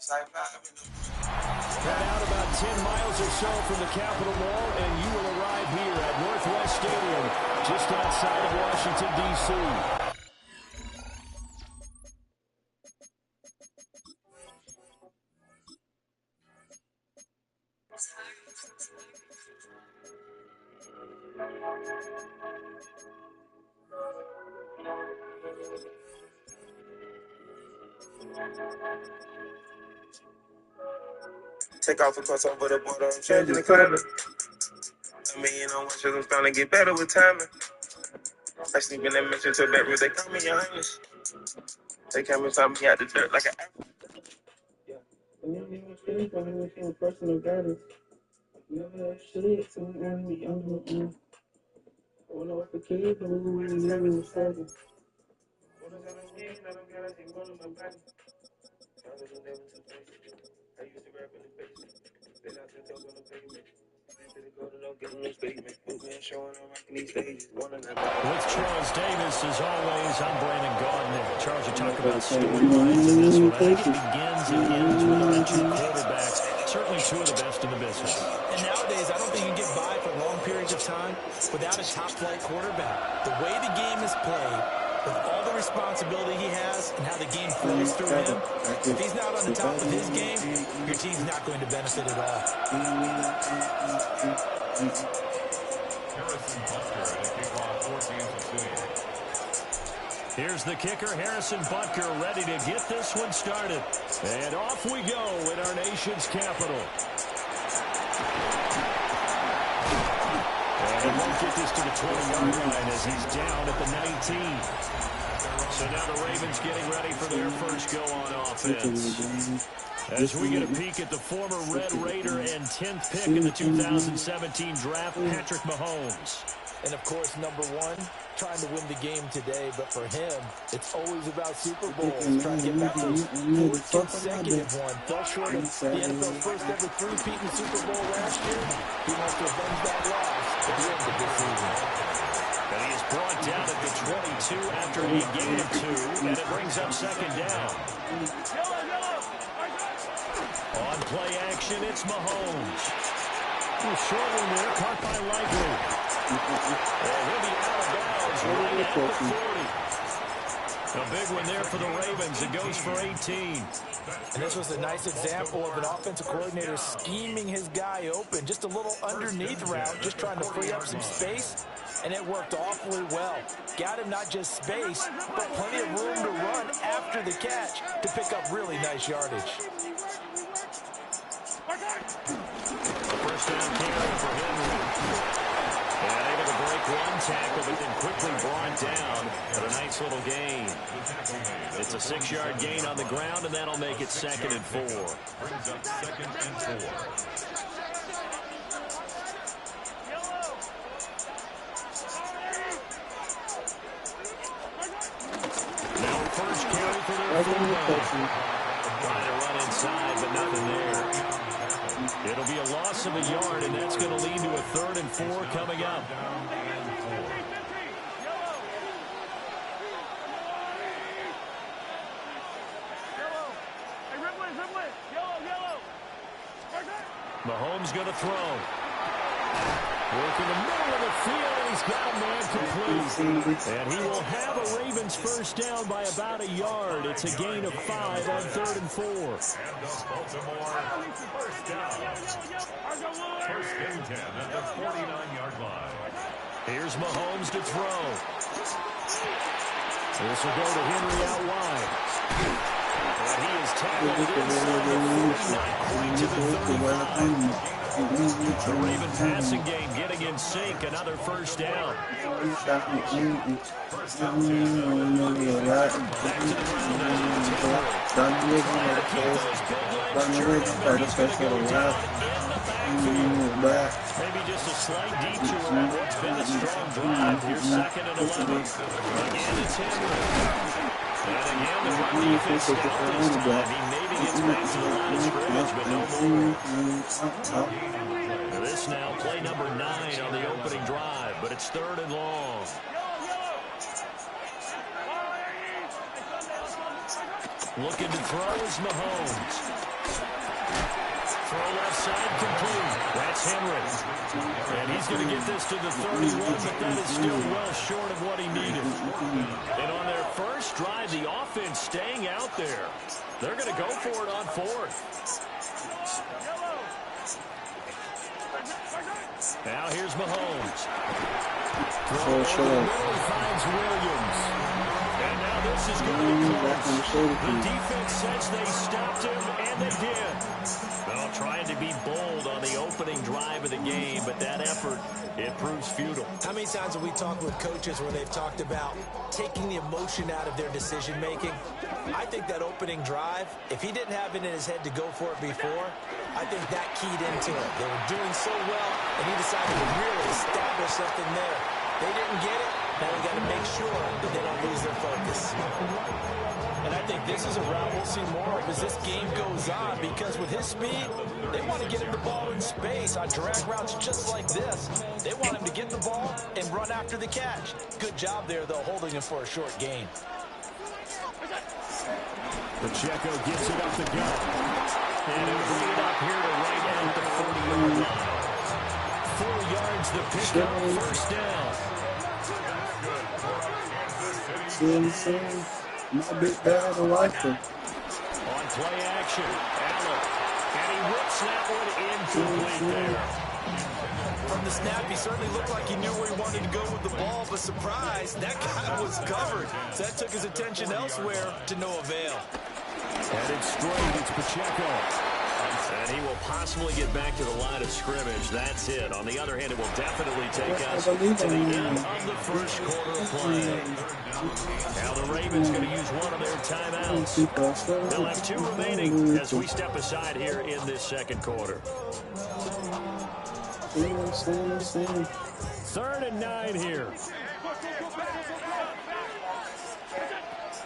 Head out about 10 miles or so from the Capitol Mall, and you will arrive here at Northwest Stadium, just outside of Washington, D.C. Take off across over the border, I'm changing the climate. I mean, you know, watch I'm starting to get better with timing. I sleep in that mansion till that room, they call me your highness. They came and saw me out the dirt like an apple. Yeah. And you know, shit, I mean, it's personal guidance. Never shit, so I'm going to be young. I want to work for kids, but we really never was starting. What does that mean? I don't got anything going on my body. I was never too patient. I used to rap in the basement. Then I took those on the pavement. With Charles Davis, as always, I'm Brandon Gardner. Charles, you talk about storylines in this one. I think it begins and ends with our two quarterbacks, certainly two of the best in the business. And nowadays, I don't think you can get by for long periods of time without a top-flight quarterback. The way the game is played, with all the responsibility he has and how the game flows through him, if he's not on the top of his game, your team's not going to benefit at all. Here's the kicker, Harrison Butker, ready to get this one started. And off we go in our nation's capital. And he won't get this to the 20-yard line as he's down at the 19. So now the Ravens getting ready for their first go on offense. As we get a peek at the former Red Raider and 10th pick in the 2017 draft, Patrick Mahomes. And, of course, number one, trying to win the game today. But for him, it's always about Super Bowls, trying to get back those fourth consecutive one. Fell short of the NFL's first ever three-peat in the Super Bowl last year. He wants to avenge that loss at the end of this season. And he is brought down at the 22 after a gain of 2, and it brings up second down. On play action, it's Mahomes. Short one there, caught by Likely. And he'll be out of bounds right at the 40. A big one there for the Ravens. It goes for 18. And this was a nice example of an offensive coordinator scheming his guy open. Just a little underneath route, just trying to free up some space. And it worked awfully well. Got him not just space, but plenty of room to run after the catch to pick up really nice yardage. First down carry for Henry. And able to break one tackle, but then quickly brought down at a nice little gain. It's a 6-yard gain on the ground, and that'll make it 2nd and 4. Brings up 2nd and 4. Now first carry for their fullback. Trying to run inside, but nothing there. It'll be a loss of a yard, and that's going to lead to a 3rd and 4 coming up. Mahomes going to throw. Working the middle of the field, and he's got a man complete. And he will have a Ravens first down by about a yard. It's a gain of 5 on 3rd and 4. And the Baltimore first down. First and 10 at the 49-yard line. Here's Mahomes to throw. This will go to Henry out wide. And he is tackled inside the 40, not quite to the 35. The Raven passing game getting in sync. Another first down. First down 10. Back to the ground now. Trying to keep those big legs churning, but he's going to go down in the backfield. Maybe just a slight detour on what's been a strong drive. Here's 2nd and 11. Again, it's Henry. And again, the run defense stout this time. He maybe gets back to the line of scrimmage, but no more. This now, play number 9 on the opening drive, but it's 3rd and long. Looking to throw is Mahomes. Throw left side complete. That's Henry. And he's going to get this to the 31, but that is still well short of what he needed. And on their first drive, the offense staying out there. They're going to go for it on fourth. Now here's Mahomes. Throw finds Williams. And now this is going to be close. The defense says they stopped him, and they did. Well, trying to be bold on the opening drive of the game, but that effort, it proves futile. How many times have we talked with coaches where they've talked about taking the emotion out of their decision-making? I think that opening drive, if he didn't have it in his head to go for it before, I think that keyed into it. They were doing so well, and he decided to really establish something there. They didn't get it. Now we got to make sure that they don't lose their focus. And I think this is a route we'll see more of as this game goes on, because with his speed, they want to get him the ball in space on drag routes just like this. They want him to get the ball and run after the catch. Good job there, though, holding him for a short gain. Pacheco gives it up the gut. And it'll bring it up here to right at the 40-yard line. 4 yards the pickup, first down. My big bag of rifle. On play action, Allen. And he whips that one incomplete there. From the snap, he certainly looked like he knew where he wanted to go with the ball, but surprise, that guy was covered. So that took his attention elsewhere to no avail. Headed straight, it's Pacheco. And he will possibly get back to the line of scrimmage. That's it. On the other hand, it will definitely take us to the end of the first quarter of play. Now the Ravens going to use one of their timeouts. They'll have 2 remaining as we step aside here in this second quarter. 3rd and 9 here.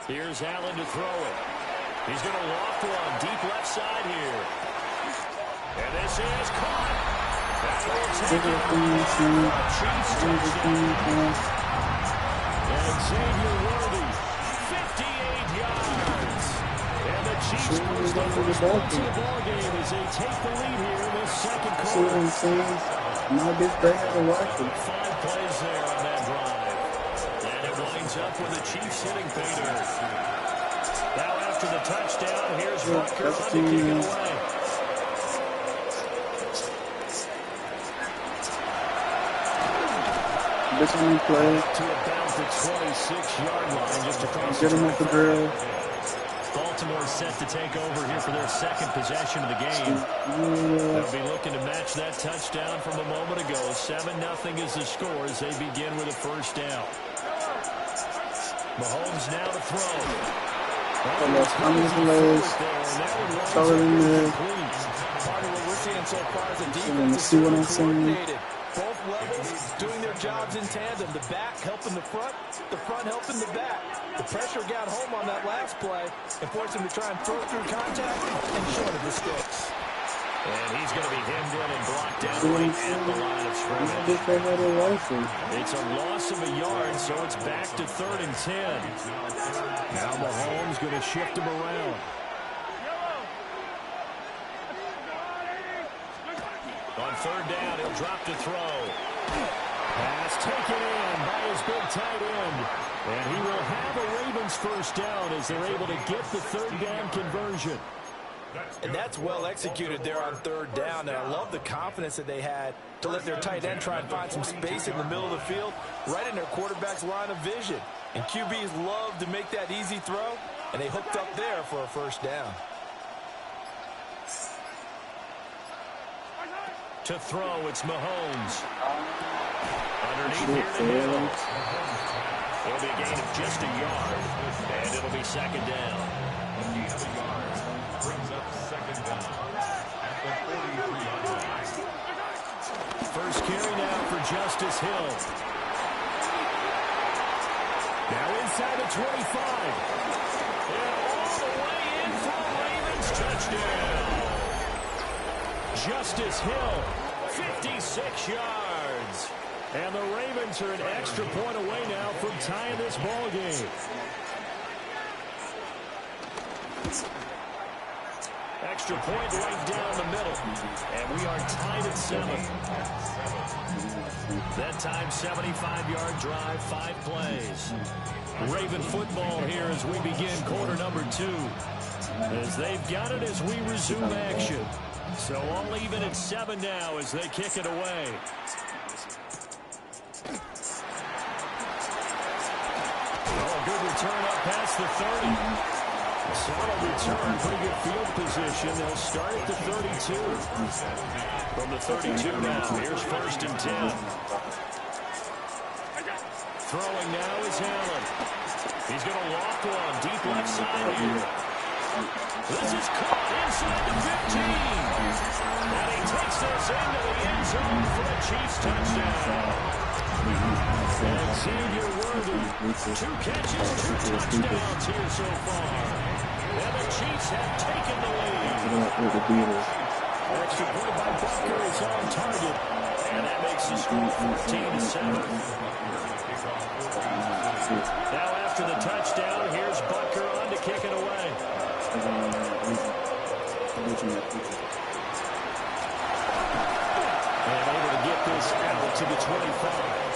Here's Allen to throw it. He's going to loft one deep left side here. And this is caught. That will take it for a Chiefs touchdown. And Xavier Worthy, 58 yards. And the Chiefs lose the first points of the ballgame as they take the lead here in this second quarter. My big bag of rifle. 5 plays there on that drive. And it winds up with the Chiefs hitting pay dirt. Now after the touchdown, here's Rucker on to kick it away. This one play. To about the 26-yard line, just across Get him off the drill. Baltimore set to take over here for their second possession of the game. They'll be looking to match that touchdown from a moment ago. 7-0 is the score as they begin with a first down. Mahomes now to throw. Color in there. Part of what we're seeing so far is the defense is coordinated. Both levels doing their jobs in tandem. The back helping the front helping the back. The pressure got home on that last play and forced him to try and throw through contact and short of the sticks. And he's going to be hemmed in and blocked down right at the line of scrimmage. It's a loss of a yard, so it's back to 3rd and 10. Now Mahomes going to shift him around. On 3rd down, he'll drop to throw. Pass taken in by his big tight end. And he will have a Ravens first down as they're able to get the 3rd down conversion. And that's well executed there on 3rd down. And I love the confidence that they had to let their tight end try and find some space in the middle of the field, right in their quarterback's line of vision. And QBs love to make that easy throw, and they hooked up there for a first down. To throw, it's Mahomes. Underneath here to middle. It'll be a gain of just a yard, and it'll be 2nd down. Brings up 2nd down at the 43-yard line. First carry now for Justice Hill. Now inside the 25. And all the way in for a Ravens touchdown. Justice Hill, 56 yards. And the Ravens are an extra point away now from tying this ball game. extra point right down the middle. And we are tied at 7. That time, 75-yard drive, 5 plays. Raven football here as we begin quarter number 2. As they've got it as we resume action. So all even at 7 now as they kick it away. Oh, good return up past the 30. Solid return, pretty good field position. They'll start at the 32. From the 32 now, here's 1st and 10. Throwing now is Allen. He's going to loft one deep left side here. This is caught inside the 15. And he takes this into the end zone for a Chiefs touchdown. And Xavier Worthy, 2 catches, 2 touchdowns here so far. And the Chiefs have taken the lead. Extra point by Butker is on target. And that makes the score 14-7. Now after the touchdown, here's Butker on to kick it away. And able to get this out to the 25.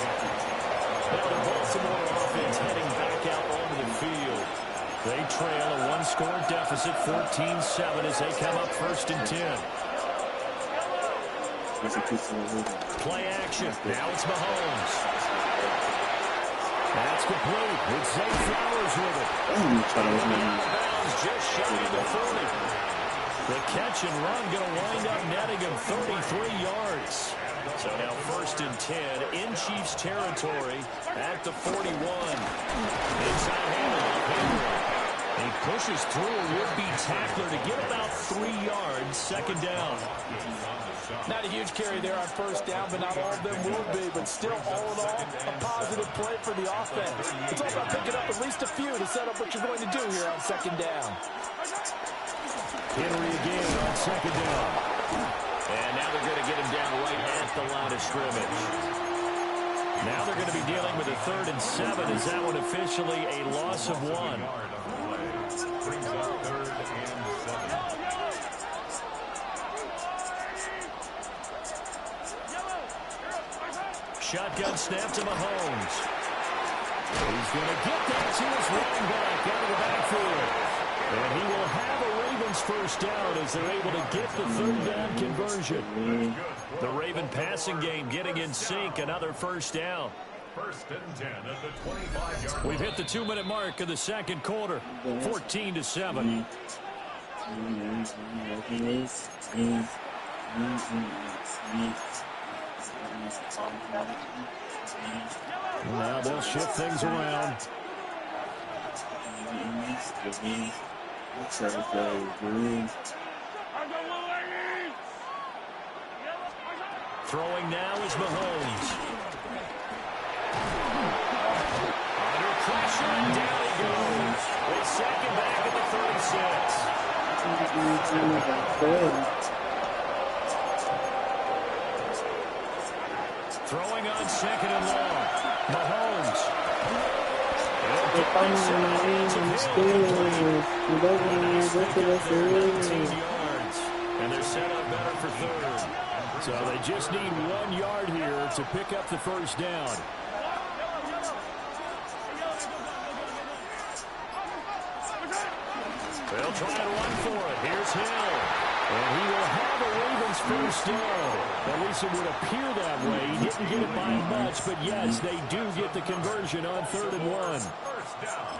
Now the Baltimore offense heading back out onto the field. They trail a 1-score deficit, 14-7 as they come up 1st and 10. Play action. Now it's Mahomes. That's complete. It's Zay Flowers with it. Out of bounds, just shy of the 40. The catch and run going to wind up netting him 33 yards. So now 1st and 10 in Chiefs territory at the 41. Inside handoff. He pushes through a would-be tackler to get about 3 yards, 2nd down. Not a huge carry there on 1st down, but not all of them will be. But still, all in all, a positive play for the offense. It's all about picking up at least a few to set up what you're going to do here on 2nd down. Henry again on 2nd down. And now they're going to get him down right at the line of scrimmage. Now they're going to be dealing with a 3rd and 7. Is that one officially a loss of 1? Brings up 3rd and 7. Shotgun snap to Mahomes. He's going to get that to his running back out of the backfield. And he will have a Ravens 1st down as they're able to get the 3rd down conversion. The Raven passing game getting in sync, another 1st down. 1st and 10 at the 25-yard line. We've hit the 2-minute mark of the 2nd quarter, 14-7. Now they'll shift things around. Throwing now is Mahomes. Under pressure, and down he goes. With 2nd back at the 36. Throwing on 2nd and long. Mahomes. And they're set up better for 3rd. So they just need 1 yard here to pick up the 1st down. They'll try to run for it. Here's Hill. And he will have a Ravens 1st down. At least it would appear that way. He didn't get it by much, but yes, they do get the conversion on 3rd and 1.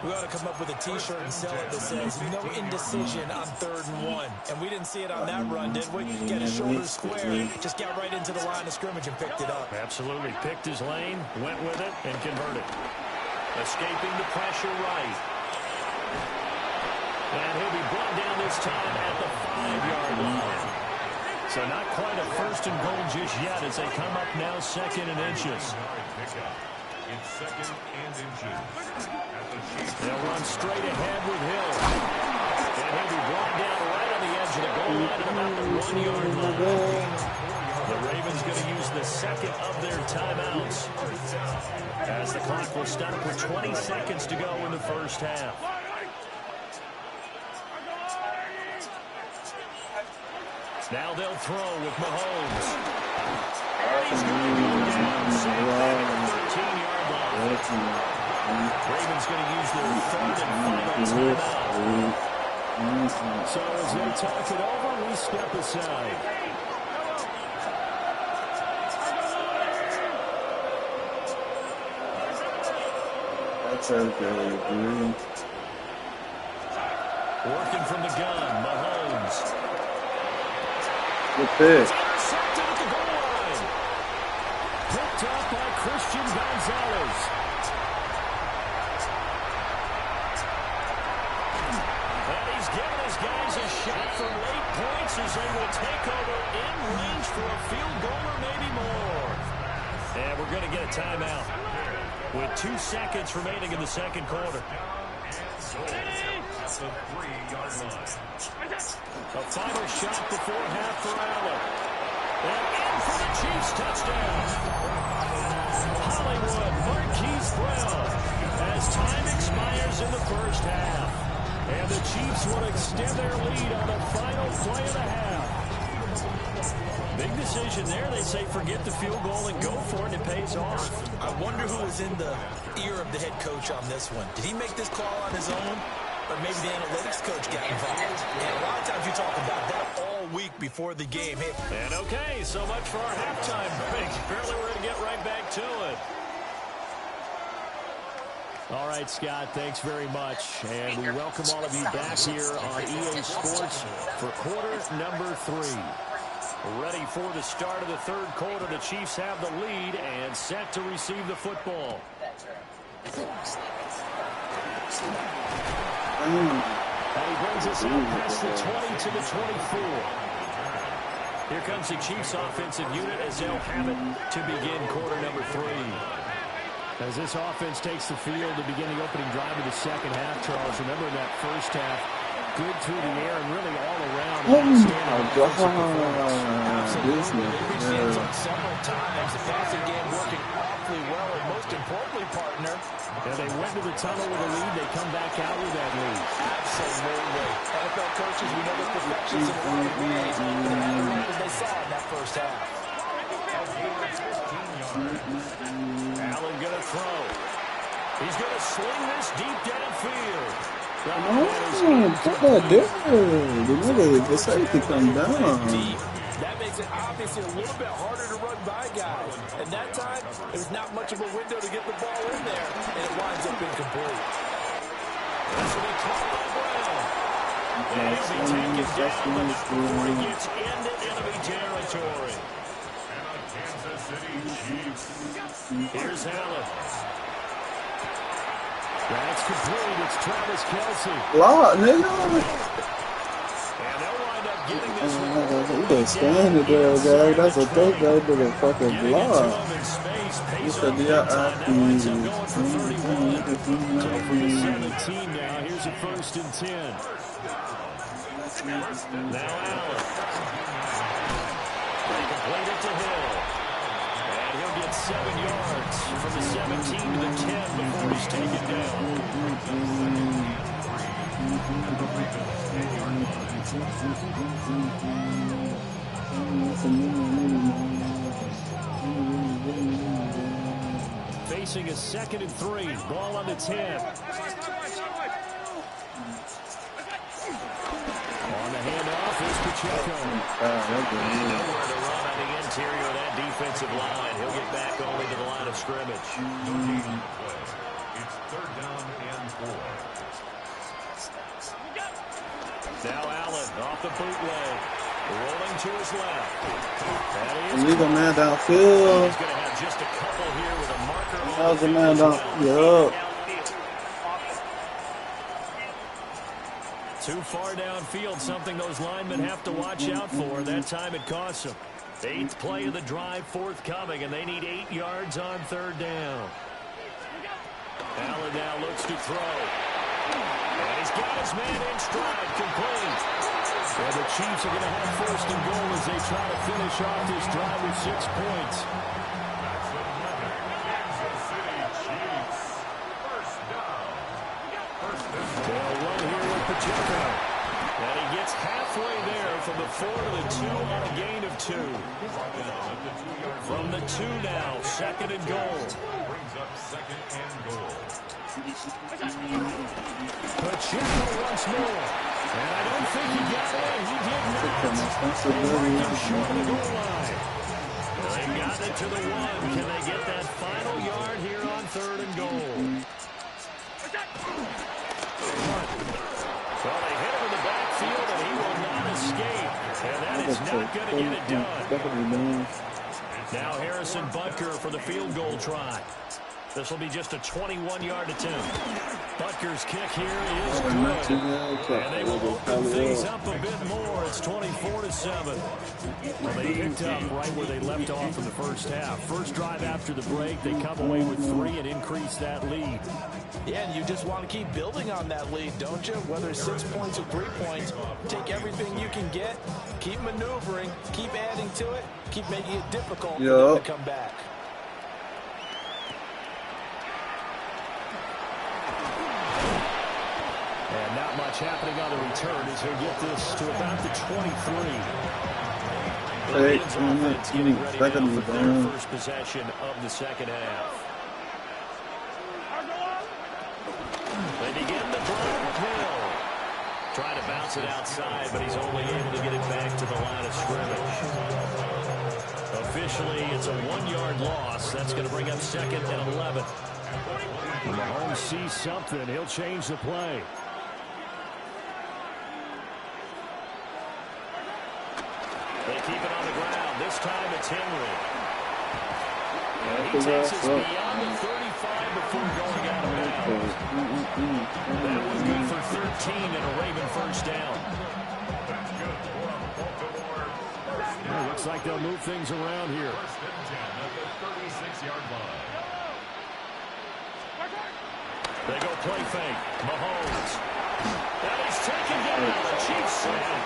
We ought to come up with a T-shirt and sell it that says, no indecision on 3rd and 1. And we didn't see it on that run, did we? Get his shoulder square, just got right into the line of scrimmage and picked it up. Absolutely. Picked his lane, went with it, and converted. Escaping the pressure right. And he'll be brought down this time at the 5-yard line. So not quite a 1st and goal just yet as they come up now 2nd and inches. It's 2nd and inches. They'll run straight ahead with Hill. And he'll be brought down right on the edge of the goal line at about the 1-yard line. The Ravens going to use the 2nd of their timeouts as the clock will stop with 20 seconds to go in the 1st half. Now they'll throw with Mahomes. And he's going to go down. Safe back at the 13-yard line. Ravens going to use their third and final timeout. So as they talk it over, we step aside. That's okay, dude. Working from the gun, Mahomes. Good pick. Intercepted at the goal line. Picked up by Christian Gonzalez. And he's giving his guys a shot for late points as they will take over in range for a field goal or maybe more. And we're going to get a timeout with 2 seconds remaining in the second quarter. The 3-yard line. A final shot before half for Allen. And in for the Chiefs touchdown. Hollywood Marquise Brown as time expires in the first half. And the Chiefs will extend their lead on the final play of the half. Big decision there. They say forget the field goal and go for it. It pays off. I wonder who was in the ear of the head coach on this one. Did he make this call on his own? Or maybe the analytics coach got involved. And a lot of times you talk about that all week before the game. Hey. And okay, so much for our halftime break. Apparently we're going to get right back to it. All right, Scott, thanks very much. And we welcome all of you back here on EA Sports for quarter number 3. Ready for the start of the third quarter. The Chiefs have the lead and set to receive the football. And he brings us out past the 20 to the 24. Here comes the Chiefs offensive unit as they'll have it to begin quarter number 3. As this offense takes the field to begin the opening drive of the second half, Charles, remember in that first half, good through the air and really all around. Oh my God. Absolutely. They reached the end zone several times. The passing game working awfully well, and most importantly, partner. Yeah, they went to the tunnel with a lead. They come back out with that lead. Absolutely. NFL coaches, we know they're perfectionists in a lot of ways, but the matter is they saw in that first half. Allen going to throw. He's going to sling this deep downfield. Oh, put that there. The safety come down. Deep. That makes it obviously a little bit harder to run by guys. And that time, there's not much of a window to get the ball in there, and it winds up incomplete. This will be caught by Brown. And he'll be taken down before he gets into enemy territory. Here's Allen. That's complete. It's Travis Kelce. Lot, nigga. And they'll wind up getting this one. You just standing there, guy. That's a thing guy did a fucking block. You said, yeah, For the 17 now, here's a 1st and 10. Now Allen. They complete it to Hill. And he'll get 7 yards from the 17 to the 10 before he's taken down. Facing a 2nd and 3. Ball on the 10. On the handoff is Pacheco. Nowhere to run on the interior of that defensive line. He'll get back only to the line of scrimmage. It's 3rd down and 4. Now Allen off the bootleg. Rolling to his left. Leave a man downfield. He's going to have just a couple here with a marker. How's the man downfield? Too far downfield, something those linemen have to watch out for. That time it costs them. 8th play of the drive forthcoming, and they need 8 yards on 3rd down. Allen now looks to throw. And he's got his man in stride, complete. And the Chiefs are going to have 1st and goal as they try to finish off this drive with 6 points. They'll run here with Pacheco. And he gets halfway there from the 4 to the 2 on a gain of 2. From the 2 now, 2nd and goal. Brings up 2nd and goal. Pacheco once more. And I don't think he got it. He did not. They marked him short of the goal line. They got it to the 1. Can they get that final yard here on 3rd and goal? Well, they hit him in the backfield, and he will not escape. And that is not going to get it done. Now Harrison Butker for the field goal try. This will be just a 21-yard attempt. Butker's kick here is good. And they will open things up a bit more. It's 24-7. Well, they picked up right where they left off in the first half. First drive after the break, they come away with 3 and increase that lead. Yeah, and you just want to keep building on that lead, don't you? Whether it's 6 points or 3 points, take everything you can get, keep maneuvering, keep adding to it, keep making it difficult for them to come back. And not much happening on the return as he'll get this to about the 23. The Ravens offense getting ready now for their first possession of the second half. They begin the drive Hill. Trying to bounce it outside, but he's only able to get it back to the line of scrimmage. Officially, it's a 1-yard loss. That's going to bring up 2nd and 11. When Mahomes sees something, he'll change the play. They keep it on the ground. This time it's Henry. And he takes us beyond the 35 before going out of bounds. That was good for 13 and a Raven first down. That's good for Baltimore. It looks like they'll move things around here. 1st and 10 at the 36-yard line. They go play fake. Mahomes. And he's taken down. The Chiefs sack.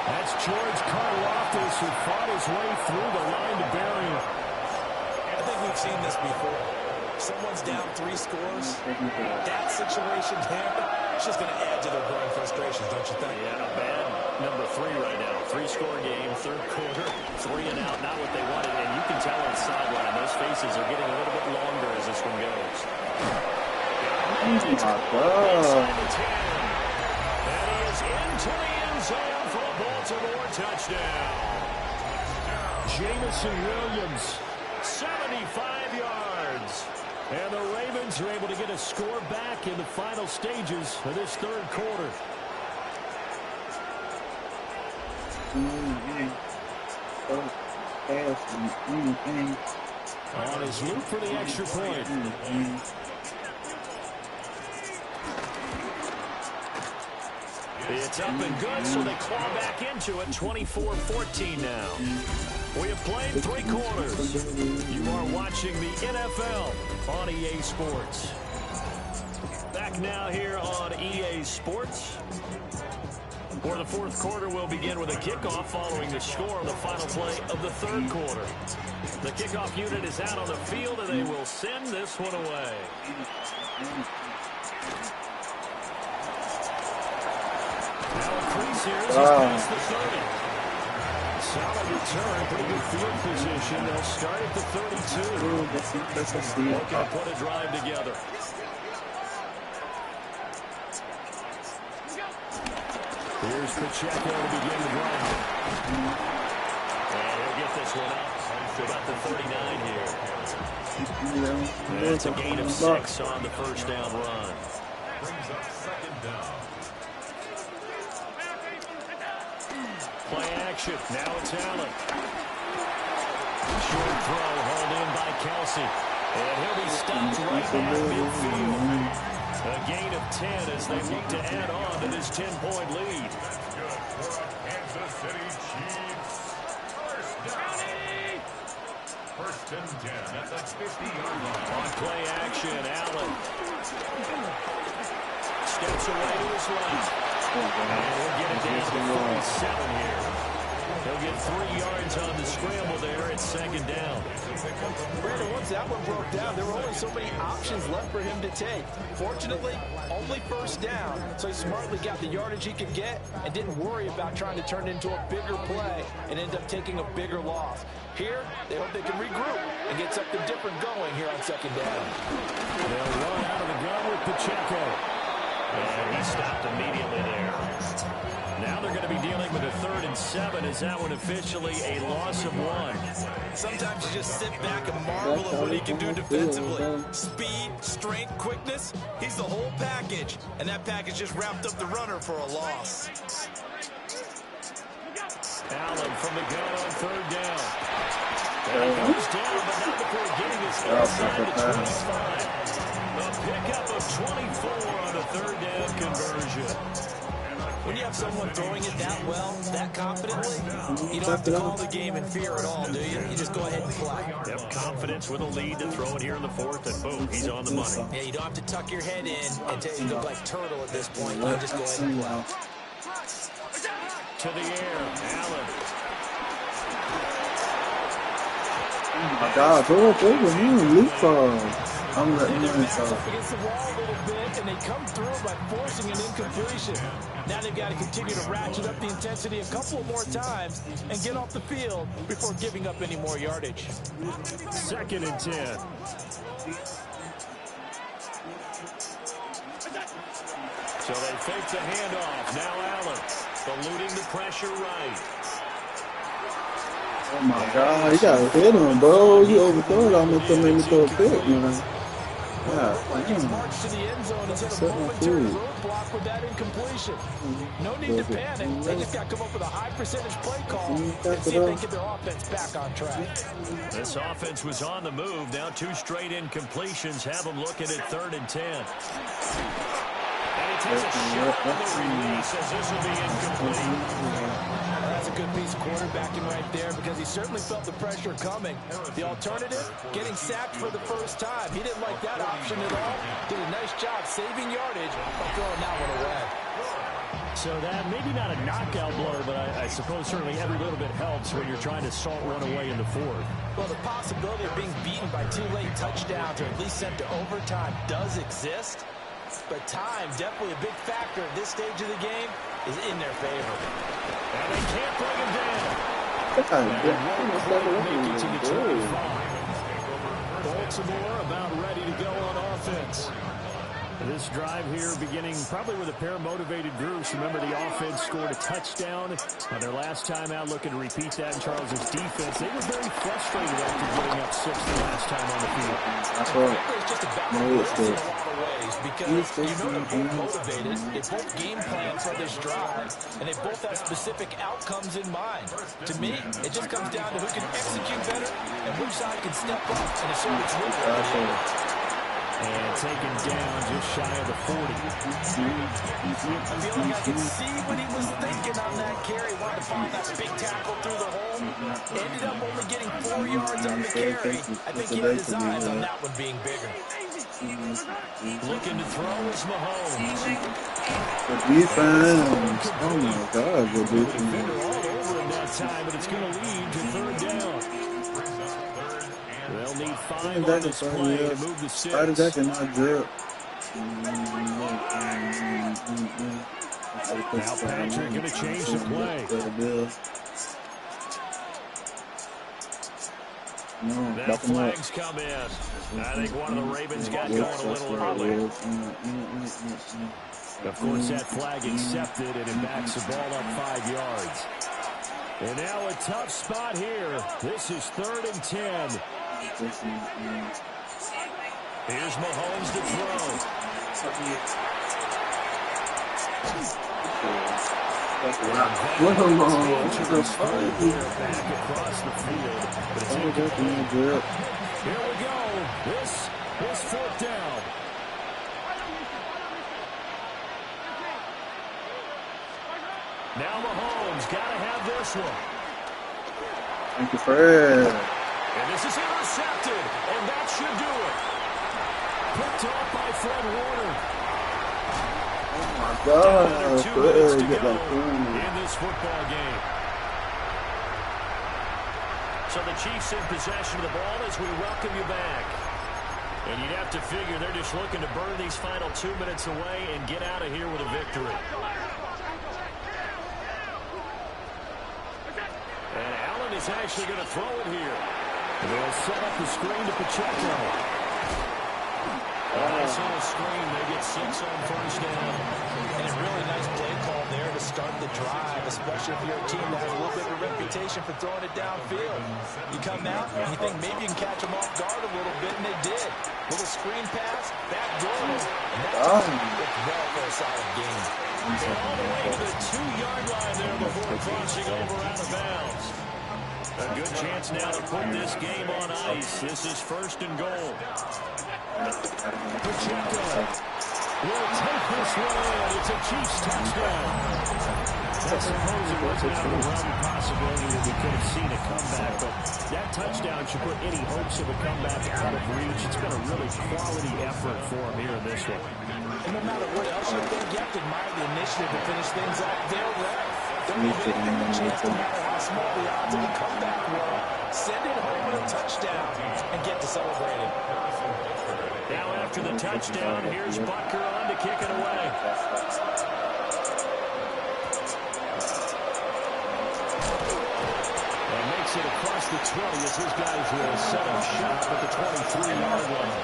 That's George Karlaftis who fought his way through the line to bury him. I think we've seen this before. Someone's down 3 scores. That situation there, it's just going to add to their growing frustrations, don't you think? Yeah, bad number 3 right now. 3-score game, 3rd quarter, 3 and out, not what they wanted. And you can tell on the sideline, those faces are getting a little bit longer as this one goes. Inside the 10. And he is into the end zone for a Baltimore touchdown. Jamison Williams, 75 yards. And the Ravens are able to get a score back in the final stages of this 3rd quarter. On his loop for the extra point. It's up and good, so they claw back into it. 24-14 now. We have played 3 quarters. You are watching the NFL on EA Sports. Back now here on EA Sports. For the 4th quarter, we'll begin with a kickoff following the score on the final play of the 3rd quarter. The kickoff unit is out on the field, and they will send this one away. Now a crease here as he's past the 30. Solid return, pretty good field position. They'll start at the 32. Looking to put a drive together. Here's Pacheco to begin the drive. And he'll get this one up to about the 39 here. That's a gain of 6 on the first down run. Brings up 2nd down. Play action. Now it's Allen. Short throw hauled in by Kelsey. And he'll be stopped right at midfield. A gain of 10 as they look to add on to this 10-point lead. That's good for Kansas City Chiefs. First and 10 at the 50-yard line. On play action, Allen steps away to his left. And he'll get it down to 47 here. He'll get 3 yards on the scramble there, and it's second down. Brandon, once that one broke down, there were only so many options left for him to take. Fortunately, only first down, so he smartly got the yardage he could get and didn't worry about trying to turn it into a bigger play and end up taking a bigger loss. Here, they hope they can regroup and get something different going here on second down. They'll run out of the gun with Pacheco. And he stopped immediately there. Now they're going to be dealing with a 3rd and 7. Is that one officially a loss of 1? Sometimes you just sit back and marvel at what he can do defensively. Speed, strength, quickness, he's the whole package. And that package just wrapped up the runner for a loss. Allen from the gun on 3rd down. And he goes down, but not before getting his inside the 25. A pickup of 24 on a 3rd down conversion. When you have someone throwing it that well, that confidently, you don't have to call the game in fear at all, do you? You just go ahead and play. Yep, confidence with a lead to throw it here in the 4th, and boom, he's on the money. Yeah, you don't have to tuck your head in and look like turtle at this point. You just go ahead and play. To the air, Allen. Oh my God, throw it over him, leapfrog. I'm letting him inside. Against the wall a little bit, and they come through by forcing an incompletion. Now they've got to continue to ratchet up the intensity a couple more times and get off the field before giving up any more yardage. 2nd and 10. So they fake the handoff. Now Allen eluding the pressure right. Oh my God, you gotta hit him, bro. You overthrow it, almost made me throw a pick, man. Yeah, March to the end zone is at a momentary roadblock with that incompletion. No need to panic. They just got to come up with a high percentage play call and see if they get their offense back on track. This offense was on the move. Now 2 straight incompletions have them looking at 3rd and 10. And he takes a shot on the release as this will be incomplete. That's a good piece of quarterbacking right there because he certainly felt the pressure coming. The alternative, getting sacked for the first time. He didn't like that option at all. Did a nice job saving yardage by throwing that one away. So that, maybe not a knockout blow, but I suppose certainly every little bit helps when you're trying to salt one away in the 4th. Well, the possibility of being beaten by 2 late touchdowns or at least sent to overtime does exist. But time, definitely a big factor at this stage of the game, is in their favor. And they can't bring him down. Make it to the 25. Baltimore about ready to go on offense. This drive here beginning probably with a pair of motivated groups. Remember, the offense scored a touchdown on their last time out, looking to repeat that in Charles's defense. They were very frustrated after getting up 6 the last time on the field. That's right. It's just a back because you know they're both motivated. They both game plan for this drive, and they both have specific outcomes in mind. To me, it just comes down to who can execute better and which side can step up and assert its win. And taken down just shy of the 40. I feel like I can see what he was thinking on that carry. Wanted to find that big tackle through the hole. Ended up only getting 4 yards on the carry. I think he had his eyes on that one being bigger. Looking to throw is Mahomes. Good defense. Oh my God, good defense. All over in that time, but it's going to lead to 3rd down. They'll need 5 on this play to move the 6. That cannot drip. Now Patrick going to change the play. That flag's come in. I think one of the Ravens got going a little early. Of course, that flag accepted, and it backs the ball up 5 yards. And now a tough spot here. This is 3rd and 10. Here's Mahomes to throw. Back across the field. But it's incomplete. Here we go. This is 4th down. Now Mahomes got to have this one. Thank you, Fred. And this is intercepted, and that should do it. Picked off by Fred Warner. Oh my God, Fred, get that thing. In this football game. So the Chiefs in possession of the ball as we welcome you back. And you'd have to figure they're just looking to burn these final 2 minutes away and get out of here with a victory. And Allen is actually going to throw it here. They'll set up the screen to Pacheco. A nice little screen. They get 6 on first down. And a really nice play call there to start the drive, especially if you're a team that has a little bit of a reputation for throwing it downfield. You come out and you think maybe you can catch them off guard a little bit, and they did. Little screen pass, back door, and that's well for a solid game. And all the way to the 2-yard line there before crossing over out of bounds. A good chance now to put this game on ice. This is first and goal. Pacheco will take this one. It's a Chiefs touchdown. I suppose it wasn't out of the realm of possibility that we could have seen a comeback, but that touchdown should put any hopes of a comeback out of reach. It's been a really quality effort for him here in this one. And no matter what else you think, you have to admire the initiative to finish things off. They're right. Don't give anything a chance, no matter how small the odds of a comeback were. Send it home with a touchdown and get to celebrating. Now after the touchdown, here's Butker on to kick it away. And makes it across the 20 as his guys will set up shop at the 23-yard line.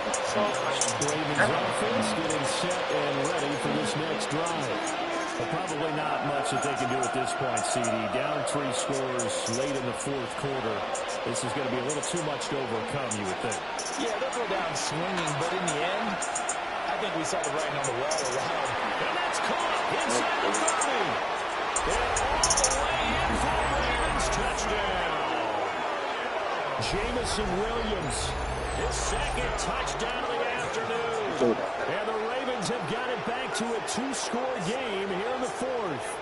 Ravens offense getting set and ready for this next drive. But probably not much that they can do at this point, CD. Down 3 scores late in the fourth quarter. This is going to be a little too much to overcome, you would think. Yeah, they'll go down swinging, but in the end, I think we saw the writing on the wall around. And that's caught inside the 30. And all the way in for the Ravens touchdown. Jamison Williams, his second touchdown of the afternoon. And the Ravens have got it back to a 2-score game here in the fourth.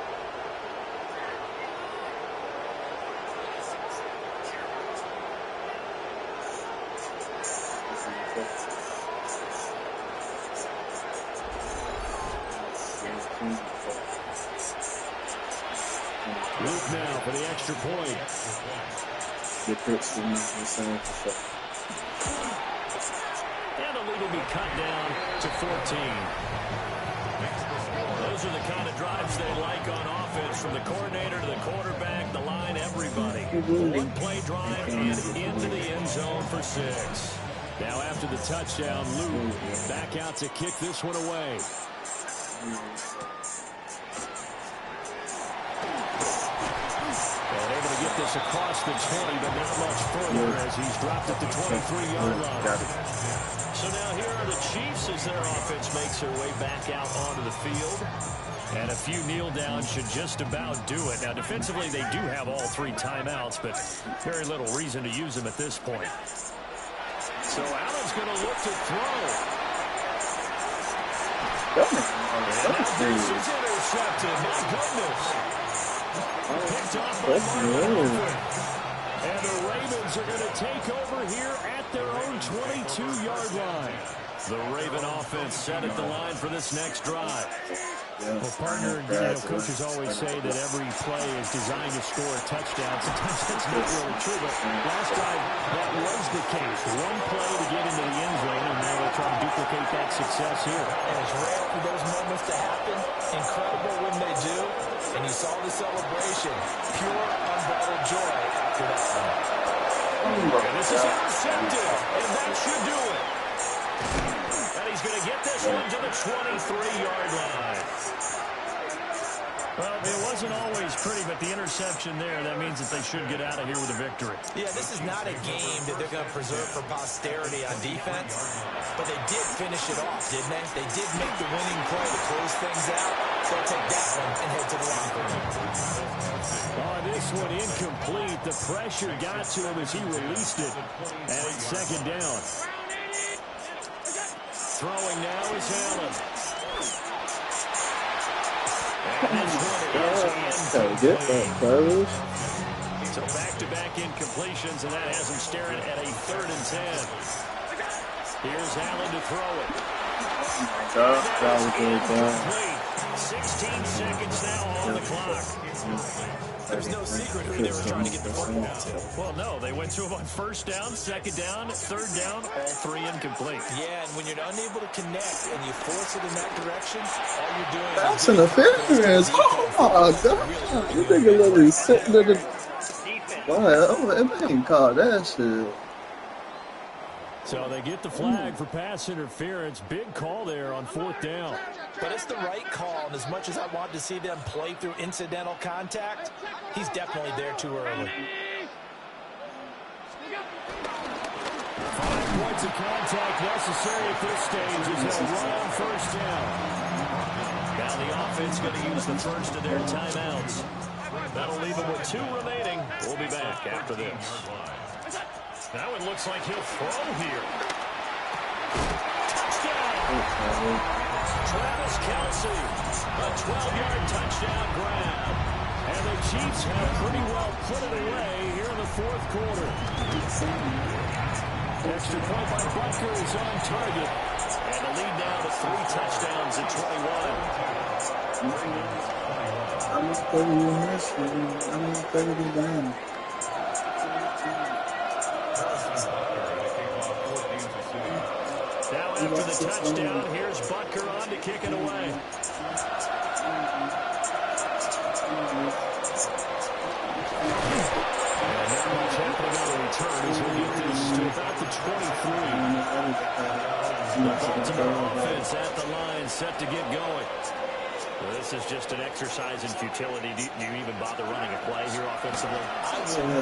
Luke now for the extra point. And the lead will be cut down to 14. Those are the kind of drives they like on offense, from the coordinator to the quarterback, the line, everybody. One-play drive and into the end zone for 6. Now after the touchdown, Luke back out to kick this one away. And able to get this across the 20, but not much further as he's dropped at the 23-yard line. So now here are the Chiefs as their offense makes their way back out onto the field. And a few kneel downs should just about do it. Now defensively they do have all 3 timeouts, but very little reason to use them at this point. So Allen's going to look to throw. And this is intercepted. My goodness. Picked off by Marvin. And the Ravens are going to take over here at their own 22-yard line. The Raven offense set at the line for this next drive. Well, partner, coaches always say that every play is designed to score a touchdown. Sometimes that's not really true, but last drive, that was the case. One play to get into the end zone, and now they'll try to duplicate that success here. And it's rare for those moments to happen. Incredible when they do. And you saw the celebration. Pure, unbridled joy after that one. And this is intercepted, and that should do it. And he's going to get this one to the 23-yard line. Well, it wasn't always pretty, but the interception there, that means that they should get out of here with a victory. Yeah, this is not a game that they're going to preserve for posterity on defense, but they did finish it off, didn't they? They did make the winning play to close things out. They'll take that one and head to the locker room. On this one, incomplete. The pressure got to him as he released it. And it's second down. Throwing now is Allen. And this one is incomplete. So back-to-back incompletions, and that has him staring at a 3rd and 10. Here's Allen to throw it. That was incomplete. 16 seconds now on the clock. There's no secret who they were trying to get the football to. Well, no, they went to him on first down, second down, third down, all three incomplete. Yeah, and when you're unable to connect and you force it in that direction, all you're doing That's is an giving offense. Oh, God. You nigga literally sitting in the... Wow, it ain't called that shit. So they get the flag for pass interference. Big call there on fourth down. But it's the right call, and as much as I want to see them play through incidental contact, he's definitely there too early. 5 points of contact necessary at this stage as they'll run on first down. Now the offense going to use the first of their timeouts. That'll leave them with 2 remaining. We'll be back after this. Now it looks like he'll throw here. Touchdown! Travis Kelce, a 12-yard touchdown grab. And the Chiefs have pretty well put it away here in the fourth quarter. Extra point by Butker is on target. And the lead now to 3 touchdowns at 21. I'm just putting you in this one. I'm just putting you down. Now after the touchdown, here's Butker on to kick it away. And not much happening on the return as we get this to about the 23. The Baltimore offense at the line, set to get going. Well, this is just an exercise in futility. Do you even bother running a play here offensively? I will,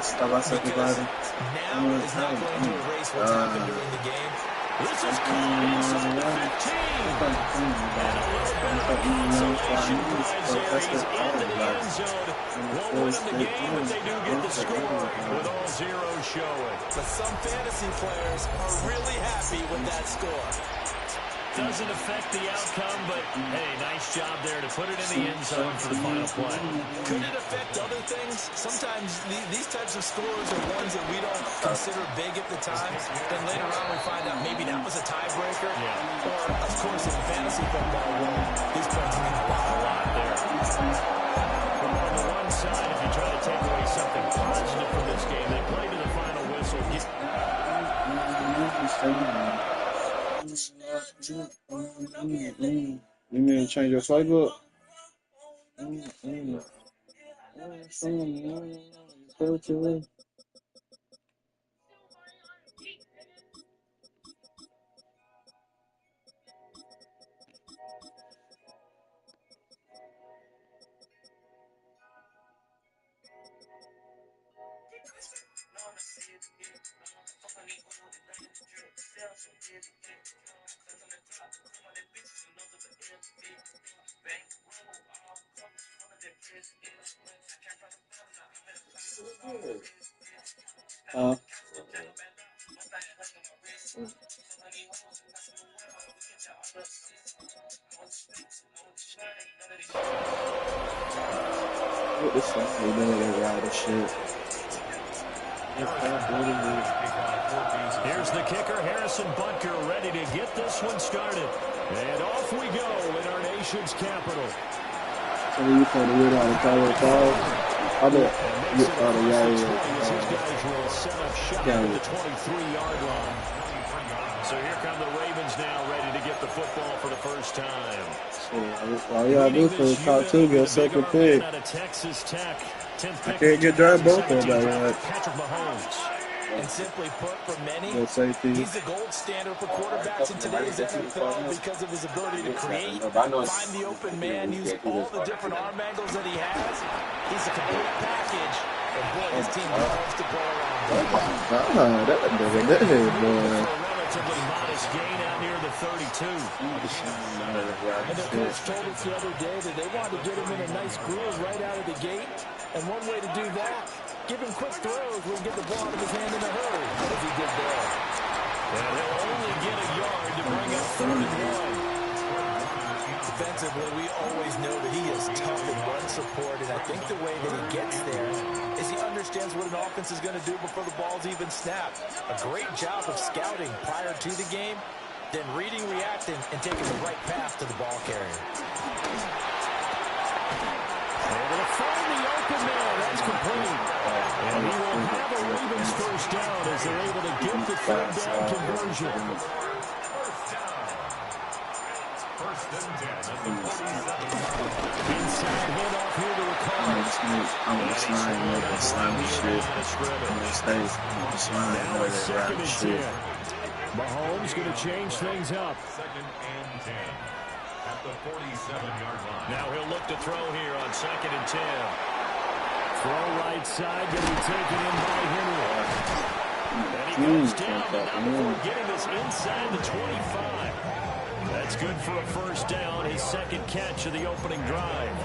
because now is not going to erase what's happened during the game. This is caught inside the 15. And a little bit of a consolation prize there. He's into the end zone. Won't win the game, but they do get the score with all zeros showing. But some fantasy players are really happy with that score. Doesn't affect the outcome, but hey, nice job there to put it in the end zone for the final play. Could it affect other things? Sometimes these types of scores are ones that we don't consider big at the time. Then later on we find out maybe that was a tiebreaker. Yeah. Or, of course, in the fantasy football world, these points mean a lot there. On the one side, if you try to take away something positive from this game, they play to the final whistle. You mean change your playbook? What this stuff we doing that ride shit. Here's the kicker, Harrison Butker, ready to get this one started. And off we go in our nation's capital. So you put the weird on the color call. I bet His guys will set up shop at the 23-yard line. So here come the Ravens now, ready to get the football for the first time. All you gotta do for the top 2 get a second pick. Texas Tech. I can't get Jared both of them. Patrick Mahomes. And simply put, for many, he's the gold standard for quarterbacks in today's NFL because of his ability to create, find the open man, use all the different arm angles that he has. He's a complete package, and boy, his team loves to play around. That nigga did, boy. Relatively modest gain out near the 32. And the coach told us the other day that they wanted to get him in a nice groove right out of the gate. And one way to do that, give him quick throws where he can get the ball out of his hand in a hurry, as he did there. And he'll only get a yard to bring up 3rd and 1. Defensively, we always know that he is tough in run support, and I think the way that he gets there is he understands what an offense is going to do before the ball's even snapped. A great job of scouting prior to the game, then reading, reacting, and taking the right path to the ball carrier. Able to find the open man. That's complete. And he will have a Ravens first down as they're able to get the third down conversion. First and 10 at the 47. Inside handoff here to the Cards. I'm gonna slime, nigga, slime shit. I'm gonna stay slime, Now it's nigga, second rap and shit. 10. Mahomes going to change things up. Second and 10 at the 47-yard line. Now he'll look to throw here on second and 10. Throw right side, going to be taken in by Henry. And he goes down, but not before getting this inside the 25. That's good for a first down, his second catch of the opening drive.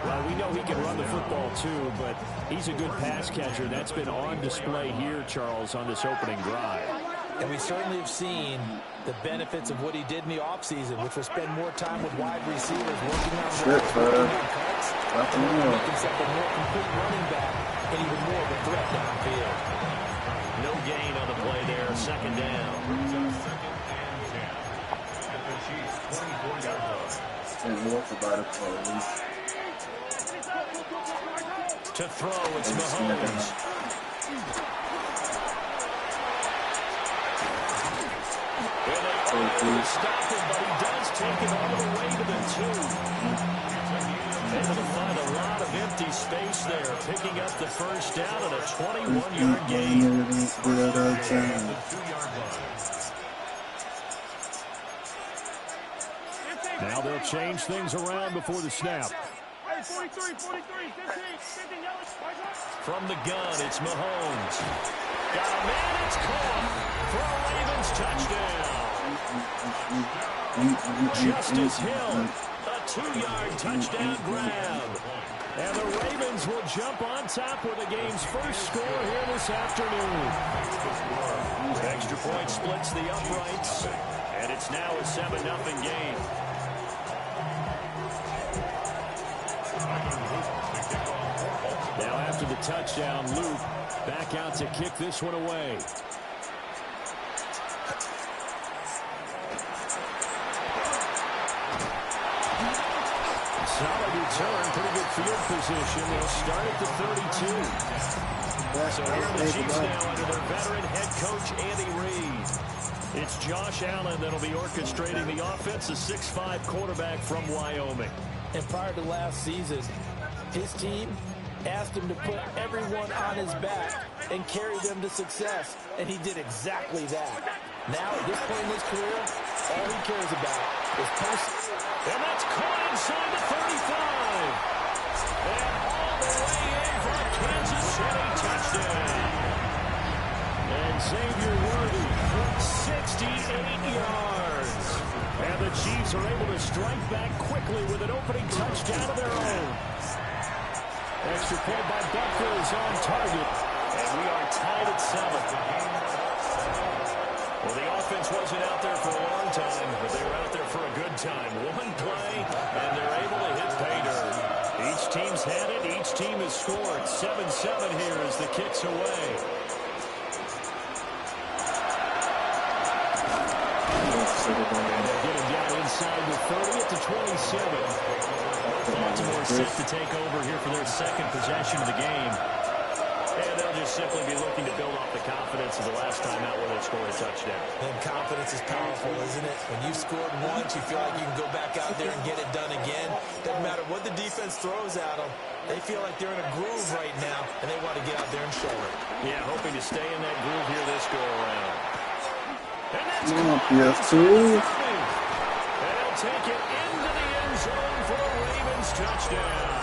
Well, we know he can run the football too, but he's a good pass catcher. That's been on display here, Charles, on this opening drive. And we certainly have seen the benefits of what he did in the offseason, which was spend more time with wide receivers, working on Shit, working on bud. cuts, Nothing and more. making himself a more complete running back and even more of a threat downfield. No gain on the play there, second down. Second and 10 at the Chiefs' 24-yard line. Can't walk about it, please. To throw, it's Mahomes. Stop him, but he does take it all the way to the 2. Able to find a lot of empty space there, picking up the first down at a 21-yard gain. Now they'll change things around before the snap. 43, 15. From the gun, it's Mahomes. Got a man, it's caught for a Ravens touchdown. Justice Hill, a 2-yard touchdown grab. And the Ravens will jump on top with the game's first score here this afternoon. Extra point splits the uprights, and it's now a 7-0 game. Now after the touchdown, Luke back out to kick this one away. Solid return, pretty good field position. They'll start at the 32. So here are the Chiefs now under their veteran head coach, Andy Reid. It's Josh Allen that'll be orchestrating the offense, a 6'5" quarterback from Wyoming. And prior to last season, his team asked him to put everyone on his back and carry them to success, and he did exactly that. Now, at this point in his career, all he cares about is post. And that's caught inside the 35. And all the way in for a Kansas City touchdown. And Xavier Worthy, 68 yards. And the Chiefs are able to strike back quickly with an opening touchdown of their own. Extra point by Butker is on target. And we are tied at 7. Well, the offense wasn't out there for a long time, but they were out there for a good time. One play, and they're able to hit pay dirt. Each team's had it. Each team has scored. 7-7 here as the kick's away. And they'll get him down inside the 30 at the 27. Baltimore set to take over here for their second possession of the game. And they'll just simply be looking to build off the confidence of the last time out where they scored a touchdown. And confidence is powerful, isn't it? When you've scored once, you feel like you can go back out there and get it done again. Doesn't matter what the defense throws at them. They feel like they're in a groove right now, and they want to get out there and show it. Yeah, hoping to stay in that groove here this go-around. And that's PS2. and he'll take it into the end zone for a Ravens touchdown.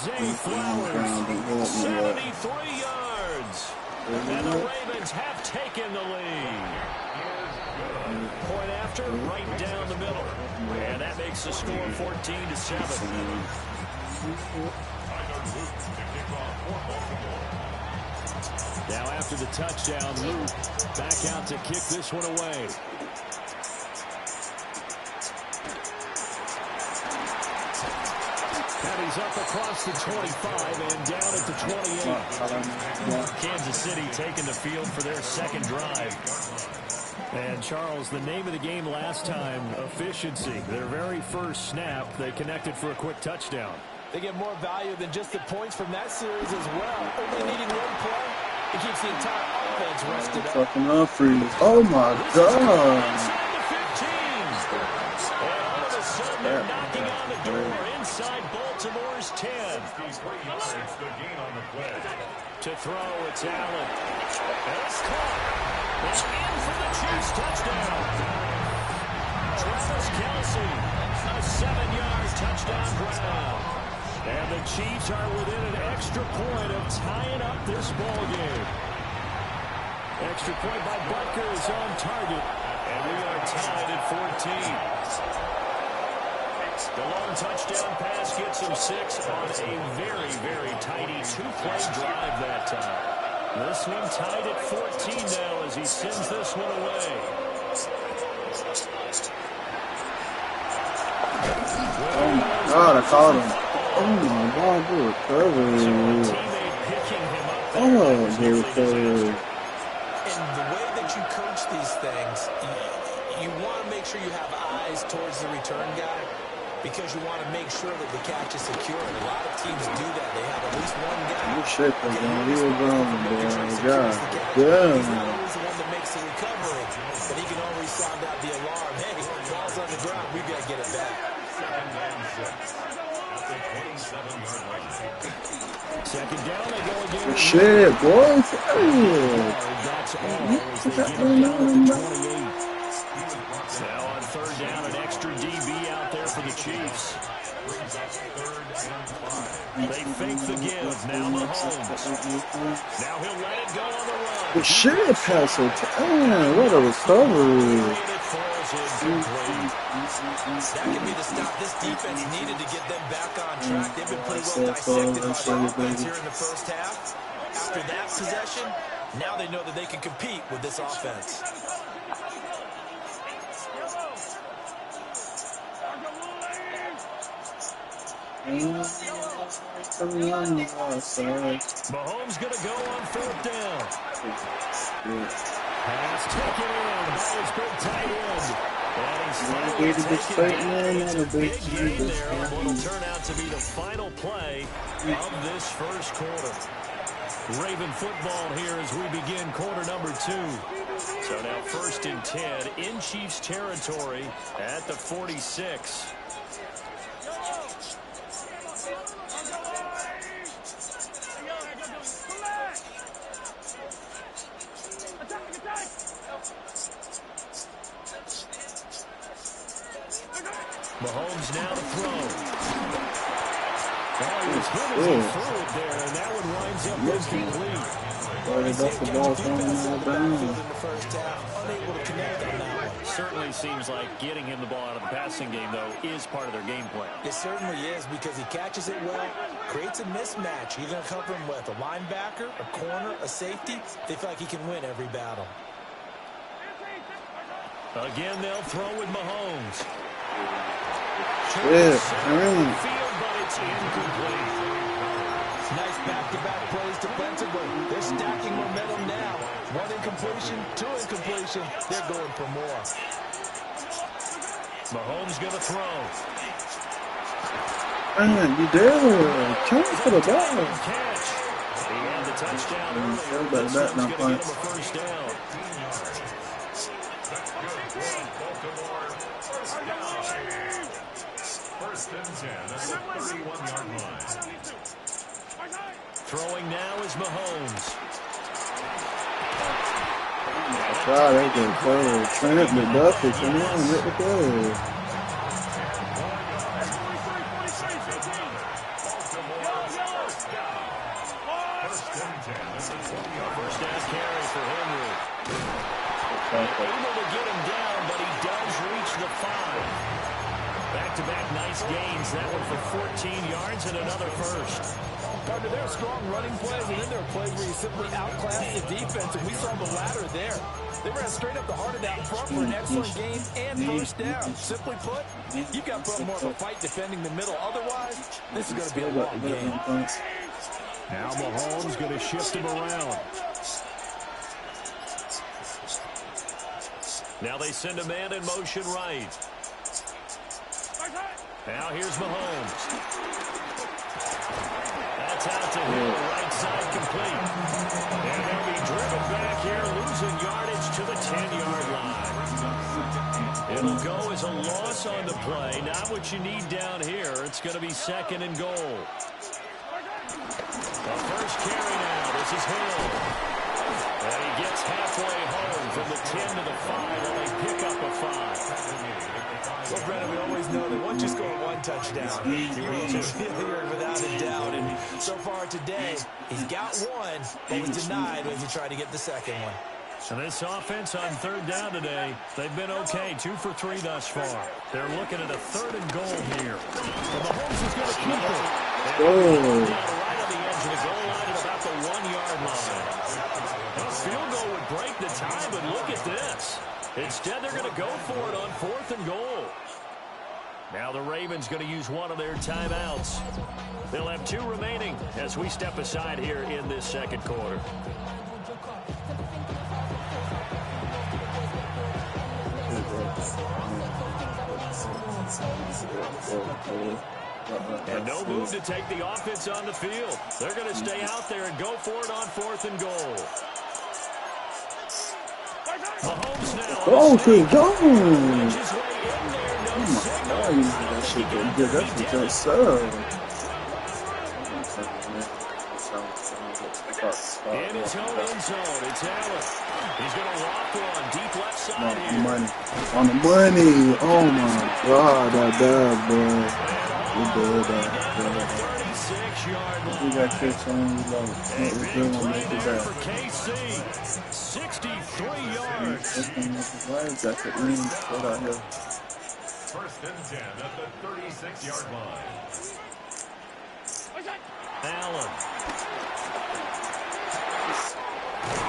Zay Flowers, 73 yards. And the Ravens have taken the lead. Point after, right down the middle. And that makes the score 14-7. Now after the touchdown, Luke back out to kick this one away. And he's up across the 25 and down at the 28. Kansas City taking the field for their second drive. And, Charles, the name of the game last time, efficiency. Their very first snap, they connected for a quick touchdown. They get more value than just the points from that series as well. Only needing one play, it keeps the entire offense rested up. Fucking up, freeze. Oh, my God. They're knocking on the door inside Baltimore's 10. To throw, it's Allen. And it's caught. It's in for the Chiefs touchdown. Travis Kelce, a 7-yard touchdown ground. And the Chiefs are within an extra point of tying up this ball game. Extra point by Butker is on target. And we are tied at 14. The long touchdown pass gets him 6 on a very, very tidy 2-play drive that time. This one tied at 14 now as he sends this one away. Oh, my God, I caught him. Oh, my God, good recovery. Oh, good recovery. And the way that you coach these things, you want to make sure you have eyes towards the return guy, because you want to make sure that the catch is secure. And a lot of teams do that. They have at least one guy. Good shit, man. He was on, man. God damn. He's not always the one that makes the recovery, but he can always sound out the alarm. Hey, ball's on the ground. We've got to get it back. Second down, they go again. Good shit, boys. That's all as they get it down to 28. Now on third down, an extra DB out there for the Chiefs. They fake the give. Now Mahomes. Now he'll let it go on the run. Good shit, Passer. Damn, what a recovery. That could be the stop this defense needed to get them back on track. They've been pretty well dissected by the offense here in the first half. After that possession, now they know that they can compete with this offense. Mahomes going to go on fourth down. Pass taken in by his big tight end. And he's finally taken a big game there on what will turn out to be the final play of this first quarter. Raven football here as we begin quarter number 2. So now 1st and 10 in Chiefs territory at the 46. Mahomes now to throw. Oh, he was good as he threw it there, and that one winds up incomplete. That's the ball coming out of bounds. In the first half, unable to connect on that one. Certainly seems like getting him the ball out of the passing game, though, is part of their game plan. It certainly is, because he catches it well, creates a mismatch. You're going to cover him with a linebacker, a corner, a safety. They feel like he can win every battle. Again, they'll throw with Mahomes. Yeah, Field, but it's incomplete. Nice back-to-back plays defensively. They're stacking momentum now. 1 incompletion, 2 incompletion. They're going for more. Mahomes going to throw. Man, you did. Chance for the ball. Catch. He had the touchdown earlier. This one's going to get him a first down. First and 10 at the 31-yard line. Throwing now is Mahomes. God, they can play. Trent McDuffie, come on, hit the play. First down carry for Henry. Able to get him down, but he does reach the 5. Back-to-back nice gains. That one for 14 yards and another first. Partner, there are strong running plays, and then there are plays where you simply outclass the defense, and we saw the latter there. They ran straight up the heart of that front for an excellent game and first down. Simply put, you've got to put more of a fight defending the middle. Otherwise, this is going to be a long game. Now Mahomes going to shift him around. Now they send a man in motion right. Now here's Mahomes. That's out to Hill, right side complete. And they'll be driven back here, losing yardage to the 10-yard line. It'll go as a loss on the play. Not what you need down here. It's going to be 2nd and goal. The first carry now. This is Hill. And he gets halfway home from the 10 to the 5, and they pick up a 5. Well, Brennan, we always know that once you score one touchdown, you're a failure without a doubt. And so far today, he's got one, but was denied when he tried to get the second one. So this offense on 3rd down today, they've been okay, 2 for 3 thus far. They're looking at a 3rd and goal here. And Mahomes is going to keep it. And right on the edge of the goal line at about the 1-yard line. A field goal would break the tie, but look at this. Instead, they're going to go for it on 4th and goal. Now the Ravens going to use one of their timeouts. They'll have 2 remaining as we step aside here in this 2nd quarter. And no move to take the offense on the field. They're going to stay out there and go for it on 4th and goal. Mahomes now. Oh, good go! Oh my God, that shit getting good. That's a good sub. In his own end zone, it's Allen. He's going to lock one deep left side here. Money. On the money. Oh my God, that dub, boy. We did that. We got kids on the low. We're going to make it back. For KC, 63 yards. That's the end. What out here? 1st and 10 at the 36-yard line. Allen.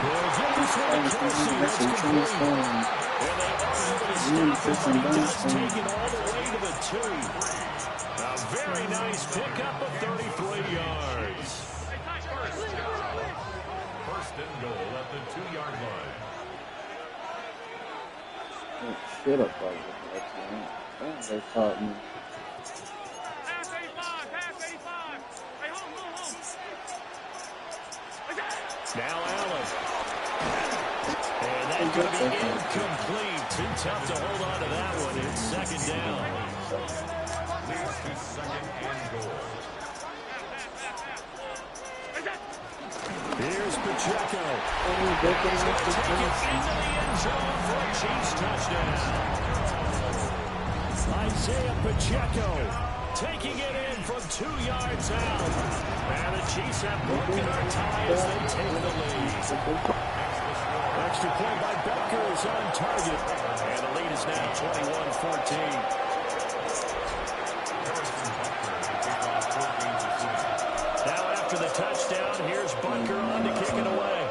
We'll get this one to Kelsey. That's complete. And they are going to stop the run. Taken all the way to the 2. A very nice pickup of 33 yards. 1st and goal at the 2-yard line. Oh, shit up over there. They caught me. Now Allen. And that's going to be incomplete. Too tough to hold on to that one. It's 2nd down. Leads to 2nd and goal. Here's Pacheco. Take it into the end zone for a Chiefs touchdown. Isaiah Pacheco taking it in from 2 yards out. And the Chiefs have broken our tie as they take the lead. Extra point by Becker is on target. And the lead is now 21-14. Now after the touchdown, here's Bunker on to kick it away.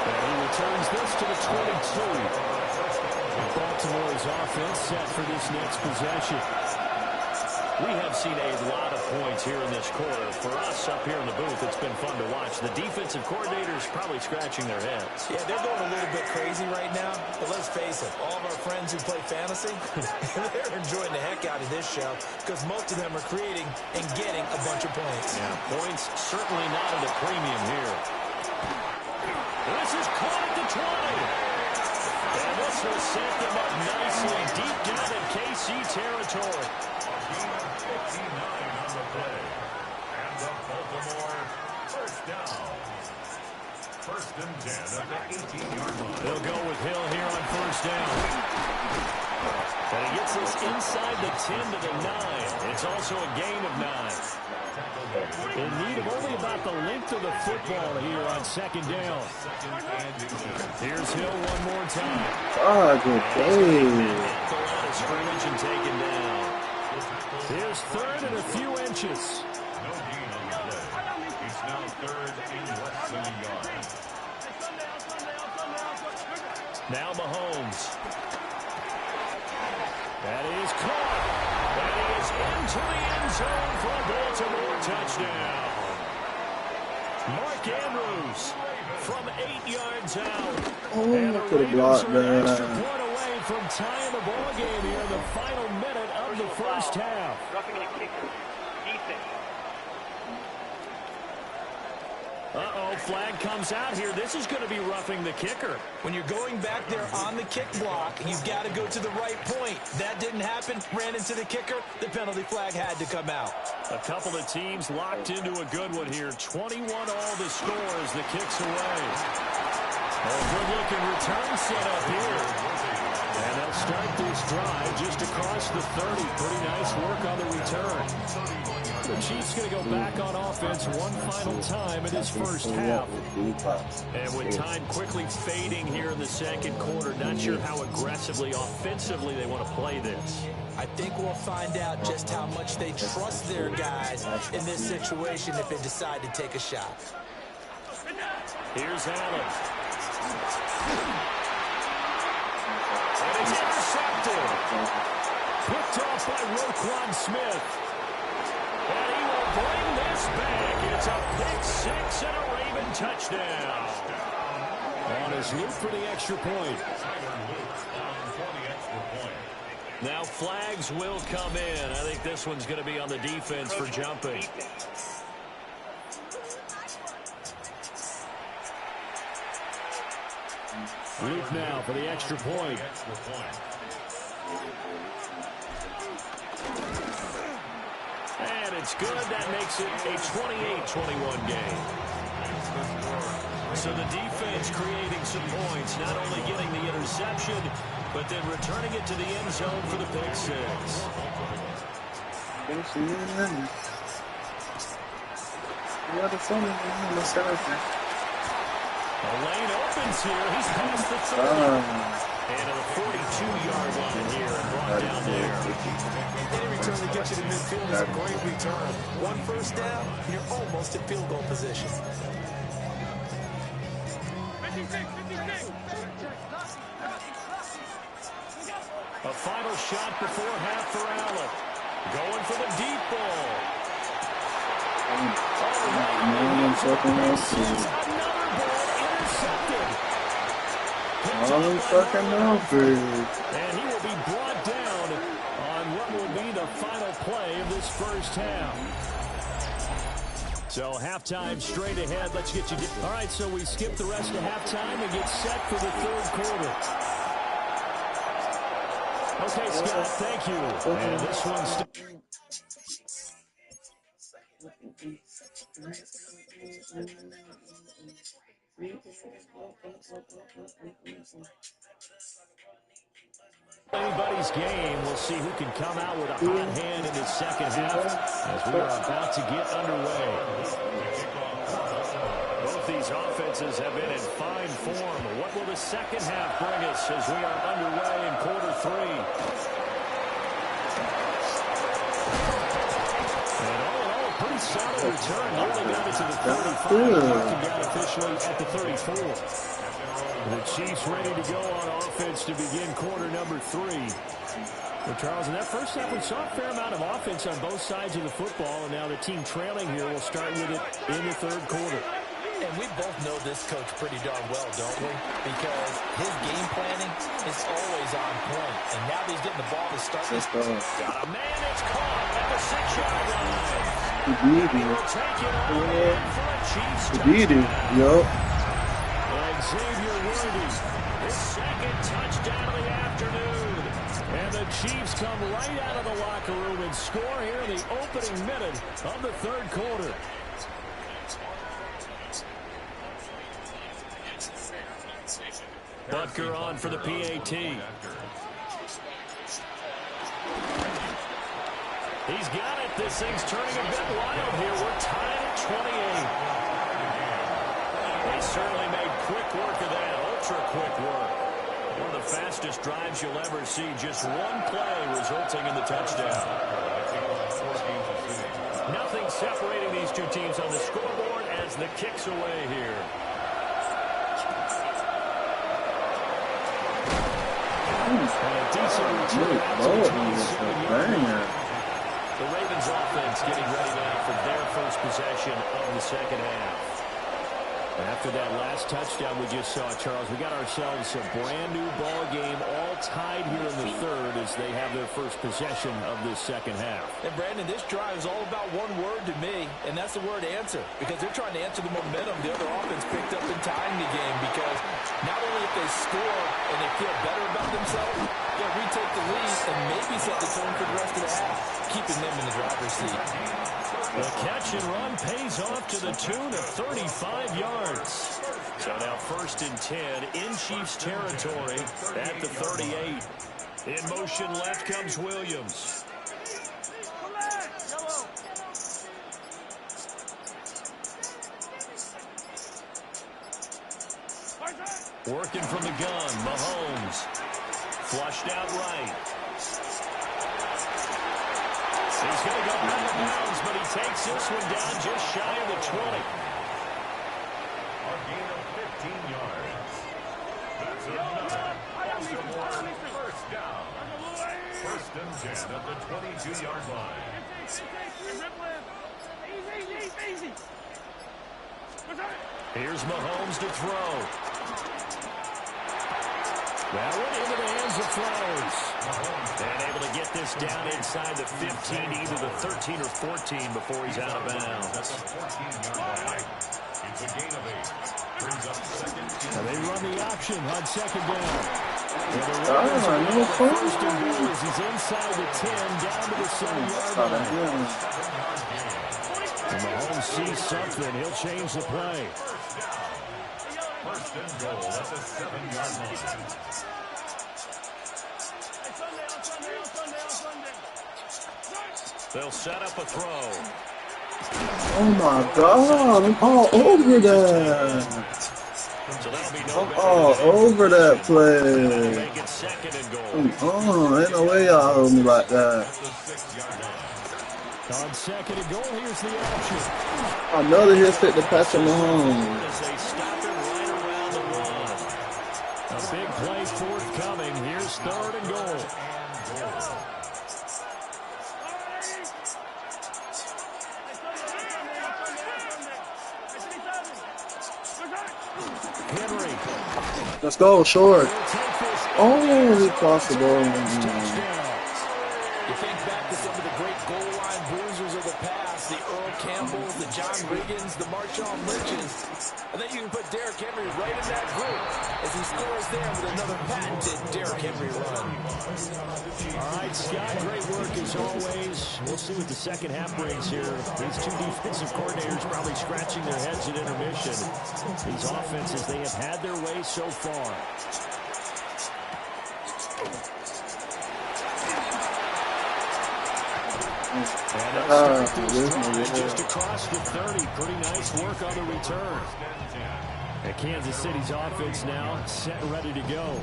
And he returns this to the 22. Baltimore's offense set for this next possession. We have seen a lot of points here in this quarter. For us up here in the booth, it's been fun to watch. The defensive coordinators probably scratching their heads. Yeah, they're going a little bit crazy right now. But let's face it, all of our friends who play fantasy, they're enjoying the heck out of this show because most of them are creating and getting a bunch of points. Yeah, points certainly not at a premium here. This is caught at the 20. And this will set them up nicely deep down in KC territory. 59 on the play. And the Baltimore 1st down. 1st and 10 at the 18-yard line. They'll go with Hill here on 1st down. And he gets this inside the 10 to the 9. It's also a gain of 9. In need of only about the length of the football here on 2nd down. Here's Hill one more time. Ah, good play. The line of scrimmage and taken down. Here's 3rd and a few inches. No gain on the play. It's now 3rd and less than a yard. Now Mahomes. That is caught. That is into the end zone for a Baltimore touchdown. Mark Andrews from 8 yards out. Oh, And the could have Ravens blocked are an extra that. point away from tying the ball game here in the final minute of the first half. Uh-oh, flag comes out here. This is going to be roughing the kicker. When you're going back there on the kick block, you've got to go to the right point. That didn't happen. Ran into the kicker. The penalty flag had to come out. A couple of teams locked into a good one here. 21 all the score as the kick's away. A good-looking return set up here. And they'll start this drive just across the 30. Pretty nice work on the return. The Chiefs going to go back on offense one final time in this first half. And with time quickly fading here in the second quarter, not sure how aggressively, offensively they want to play this. I think we'll find out just how much they trust their guys in this situation if they decide to take a shot. Here's Allen. And it's intercepted. Picked off by Roquan Smith. And he will bring this back. It's a pick six and a Raven touchdown. On his loop for the extra point. Now flags will come in. I think this one's going to be on the defense for jumping. Loop now for the extra point. And it's good. That makes it a 28-21 game. So the defense creating some points, not only getting the interception, but then returning it to the end zone for the pick six. The lane opens here. He's past the 30. And to the 42-yard line here and brought down there. Any return to get you to midfield is a great return. One first down, you're almost in field goal position. A final shot before half for Allen. Going for the deep ball. Oh, fucking no, dude. And he will be brought down on what will be the final play of this first half. So halftime straight ahead. Let's get you. All right, so we skip the rest of halftime and get set for the third quarter. Okay, Scott, thank you. And this one's. Anybody's game. We'll see who can come out with a hot hand in the second half as we are about to get underway. Both these offenses have been in fine form. What will the second half bring us as we are underway in quarter three? And all in all, a pretty solid return. Nearly got it to the 35. Knocking down officially at the 34. The Chiefs ready to go on offense to begin quarter number three. Well, Charles, in that first half, we saw a fair amount of offense on both sides of the football, and now the team trailing here will start with it in the third quarter. And we both know this coach pretty darn well, don't we? Because his game planning is always on point. And now that he's getting the ball to start this. Got a man, it's caught at the 6-yard line. He will take it all in for a Chiefs touchdown. Yup. Xavier Worthy, his second touchdown of the afternoon. And the Chiefs come right out of the locker room and score here in the opening minute of the third quarter. Butker on for the PAT. He's got it. This thing's turning a bit wild here. We're tied at 28. They certainly made quick work of that. Ultra quick work. One of the fastest drives you'll ever see. Just one play resulting in the touchdown. Nothing separating these two teams on the scoreboard as the kick's away here. And a decent return out to the 27-yard. The Ravens offense getting ready now for their first possession of the second half. After that last touchdown we just saw, Charles, we got ourselves a brand new ball game, all tied here in the third as they have their first possession of this second half. And Brandon, this drive is all about one word to me, and that's the word answer, because they're trying to answer the momentum the other offense picked up in tying the game, because not only if they score and they feel better about themselves, they'll retake the lead and maybe set the tone for the rest of the half, keeping them in the driver's seat. The catch and run pays off to the tune of 35 yards. So now 1st and 10 in Chiefs territory at the 38. In motion left comes Williams. Working from the gun, Mahomes. Flushed out right. He's going to go out of bounds, but he takes this one down just shy of the 20. A gain of 15 yards. That's another Baltimore first down. 1st and 10 at the 22-yard line. Easy. Here's Mahomes to throw. That one into the hands of Flowers. And able to get this down inside the 15, either the 13 or 14 before he's out of bounds. That's a 14-yard line. It's a gain of 8. Brings up 2nd. Now they run the option on 2nd down. No phone. First and goal as he's inside the 10, down to the 7-yard line. And Mahomes sees something. He'll change the play. First and goal at the 7-yard line. They'll set up a throw. Oh my God, I'm all over that. So that'll be I'm all over that play. make it 2nd and goal. Come on, ain't no way y'all hold me like that. On 2nd and goal, here's the option. Another hit fit to Patrick Mahomes. As they stop it right around the one. A big play forthcoming. Here's 3rd and goal. Henry. Let's go, short. Oh, he crossed the ball. You think back to some of the great goal line bruisers of the past, the Earl Campbells, the John Riggins, the Marshawn Lynches. I think you can put Derrick Henry right in that group as he scores there with another patented Derrick Henry run. All right, Scott, great work as always. We'll see what the second half brings here. These two defensive coordinators probably scratching their heads at intermission. These offenses, they have had their way so far. Just across the 30. Pretty nice work on the return. And Kansas City's offense now set and ready to go.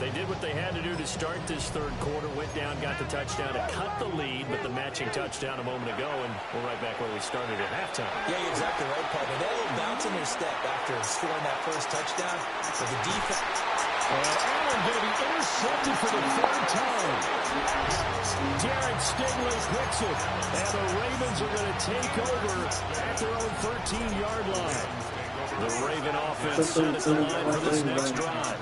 They did what they had to do to start this third quarter. Went down, got the touchdown to cut the lead, but the matching touchdown a moment ago, and we're right back where we started at halftime. Yeah, you're exactly right, partner. They had a little bounce in their step after scoring that first touchdown. But the defense... And Allen going to be intercepted for the 3rd time. Derek Stingley picks it, and the Ravens are going to take over at their own 13-yard line. The Raven offense set at the line for this next drive.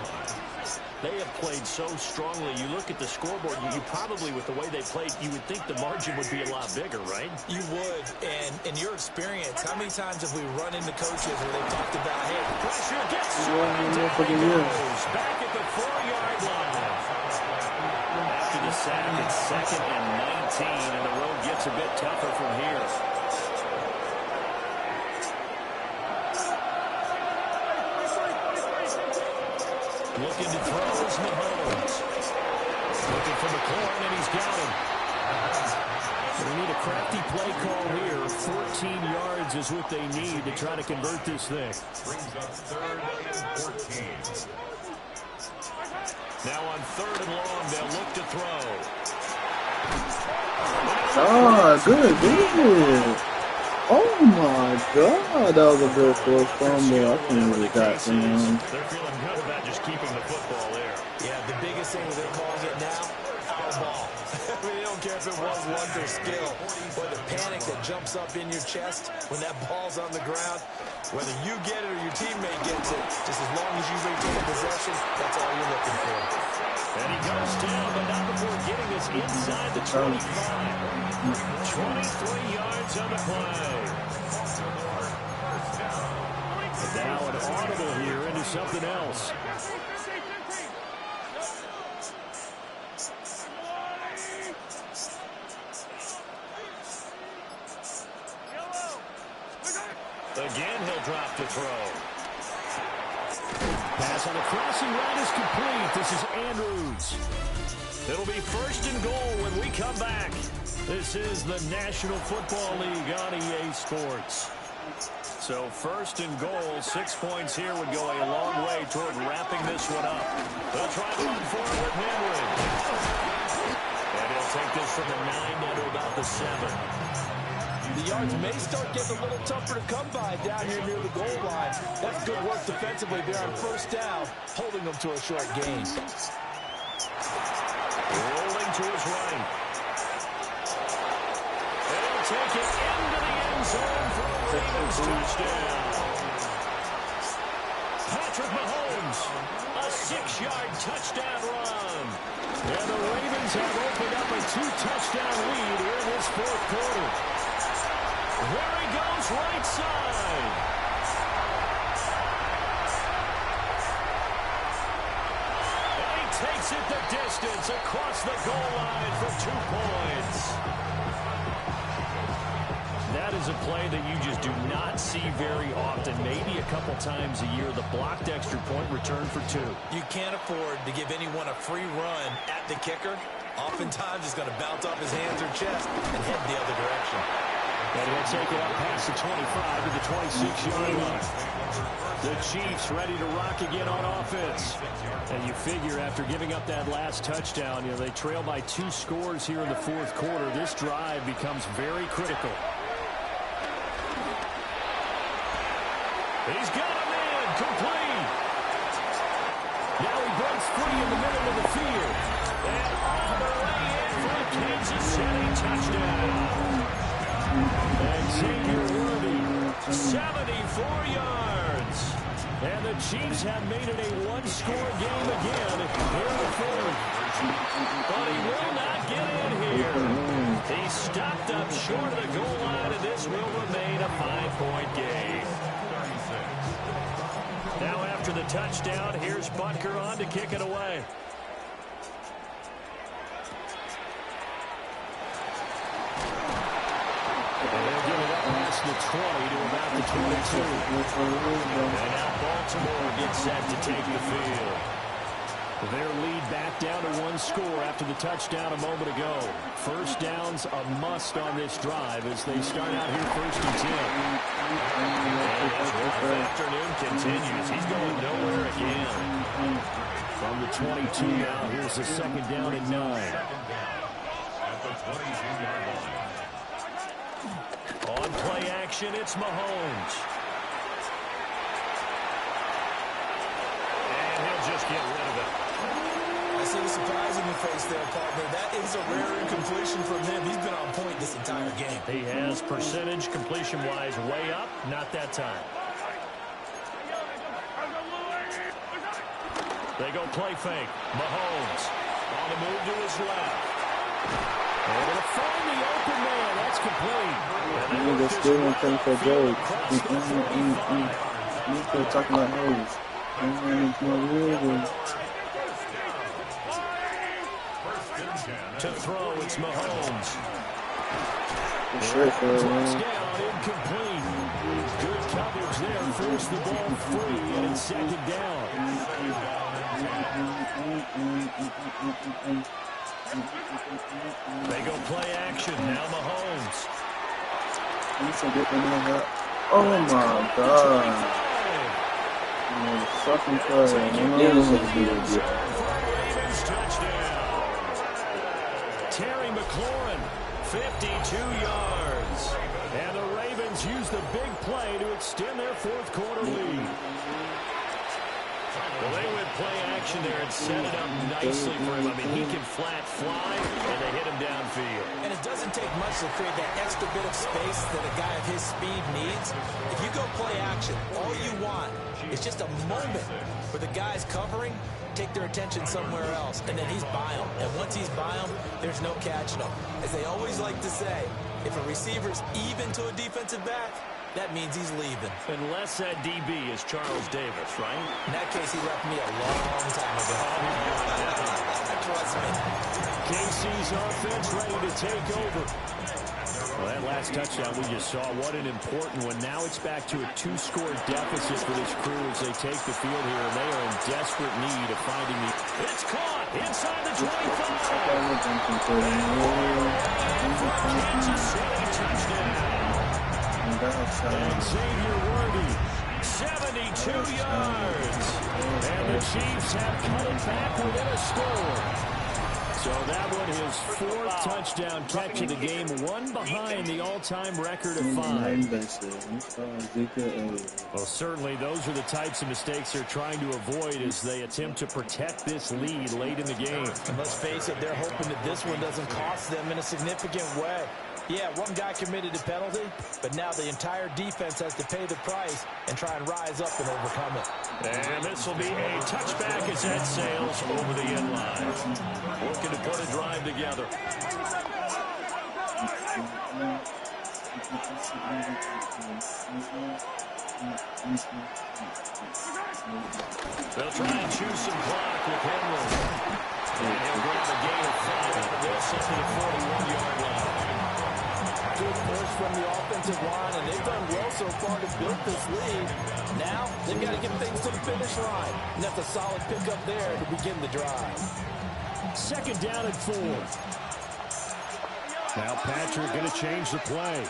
They have played so strongly. You look at the scoreboard, you probably, with the way they played, you would think the margin would be a lot bigger, right? You would. And in your experience, how many times have we run into coaches where they've talked about, hey, pressure gets goes back at the 4-yard line. After the sack, it's 2nd and 19, and the road gets a bit tougher from here. Looking to throw is Mahomes. Looking for McLaurin, and he's got him. We need a crafty play call here. 14 yards is what they need to try to convert this thing. Brings up 3rd and 14. Now on 3rd and long, they'll look to throw. Ah, good. Oh my God, that was a good force fumble. I can't really got them. They're feeling good about just keeping the football there. Yeah, the biggest thing that they're calling it now, foul ball. I mean, they don't care care if it was luck or skill, or the panic that jumps up in your chest when that ball's on the ground. Whether you get it or your teammate gets it, just as long as you retain possession, that's all you're looking for. And he goes down, but not before getting us inside the 25. 23 yards on the play. And now an audible here into something else. Again, he'll drop to throw. Pass on the crossing route is complete. This is Andrews. It'll be 1st and goal when we come back. This is the National Football League on EA Sports. So 1st and goal, 6 points here would go a long way toward wrapping this one up. They'll try to run forward with MaDDEN. And he'll take this from the 9 down to about the 7. The yards may start getting a little tougher to come by down here near the goal line. That's good work defensively there on 1st down, holding them to a short gain. Rolling to his right. And he'll take it into the end zone for a Ravens touchdown. Patrick Mahomes, a 6-yard touchdown run. And the Ravens have opened up a 2-touchdown lead here in this 4th quarter. There he goes, right side. And he takes it the distance across the goal line for 2 points. That is a play that you just do not see very often. Maybe a couple times a year, the blocked extra point return for 2. You can't afford to give anyone a free run at the kicker. Oftentimes, he's going to bounce off his hands or chest and head the other direction. And he'll take it up past the 25 to the 26-yard line. The Chiefs ready to rock again on offense. And you figure after giving up that last touchdown, they trail by 2 scores here in the 4th quarter. This drive becomes very critical. He's got a man complete. Now he breaks free in the middle of the field. And all the way in for a Kansas City touchdown. And Xavier Worthy, 74 yards. And the Chiefs have made it a 1-score game again here in the 4th. But he will not get in here. He stopped up short of the goal line, and this will remain a 5-point game. Now after the touchdown, here's Butker on to kick it away. The 20 to about the 22. And now Baltimore gets set to take the field. Their lead back down to 1 score after the touchdown a moment ago. 1st downs a must on this drive as they start out here 1st and 10. And as rough afternoon continues, he's going nowhere again. From the 22 now, here's the 2nd down and 9. At the 22-yard line. On play action, it's Mahomes. And he'll just get rid of it. I see the surprise in your face there, partner. That is a rare incompletion from him. He's been on point this entire game. He has percentage completion-wise way up. Not that time. They go play fake. Mahomes on the move to his left. Able to find the open man. That's complete. They're still going to play for Joey. We're talking about nose. To throw, it's Mahomes. Sure, Touchdown, incomplete. Good coverage there. Forced the ball free, and it's 2nd down. They go play action. Now Mahomes. Oh my God. Fucking play. Touchdown. Terry McLaurin, 52 yards. And the Ravens use the big play to extend their 4th quarter lead. Well, they went play action there and set it up nicely for him. I mean, he can flat fly, and they hit him downfield. And it doesn't take much to create that extra bit of space that a guy of his speed needs. If you go play action, all you want is just a moment where the guy's covering, take their attention somewhere else, and then he's by him. And once he's by him, there's no catching him. As they always like to say, if a receiver's even to a defensive back, that means he's leaving. Unless that DB is Charles Davis, right? In that case, he left me a long time ago. Trust me. KC's offense ready to take over. Well, that last touchdown we just saw, what an important one. Now it's back to a 2-score deficit for this crew as they take the field here, and they are in desperate need of finding the... It's caught inside the 25. Kansas City touchdown. And Xavier Worthy, 72 yards. And the Chiefs have cut it back within a score. So that one his 4th touchdown catch of the game, one behind the all-time record of 5. Well, certainly those are the types of mistakes they're trying to avoid as they attempt to protect this lead late in the game. And let's face it, they're hoping that this one doesn't cost them in a significant way. Yeah, one guy committed a penalty, but now the entire defense has to pay the price and try and rise up and overcome it. And this will be a touchback as that sails over the end line. Looking to put a drive together. They'll try and choose some clock with Henry. And he'll grab a gain of 5 out of this up to the 41-yard line. Good push from the offensive line, and they've done well so far to build this lead. Now, they've got to get things to the finish line. And that's a solid pickup there to begin the drive. 2nd down and 4. Now Patrick going to change the play.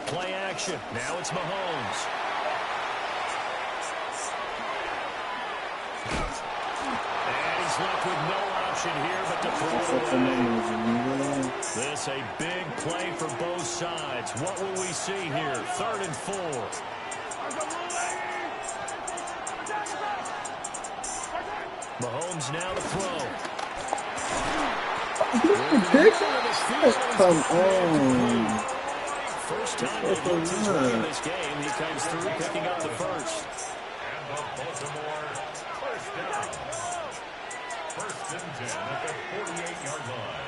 Play action. Now it's Mahomes. And he's left with no option here but to throw it away. This a big play for both sides. What will we see here? 3rd and 4. Mahomes now to throw. Come on. First time they've looked his way in this game. He comes through picking up the first. And the Baltimore first down. 1st and 10 at the 48-yard line.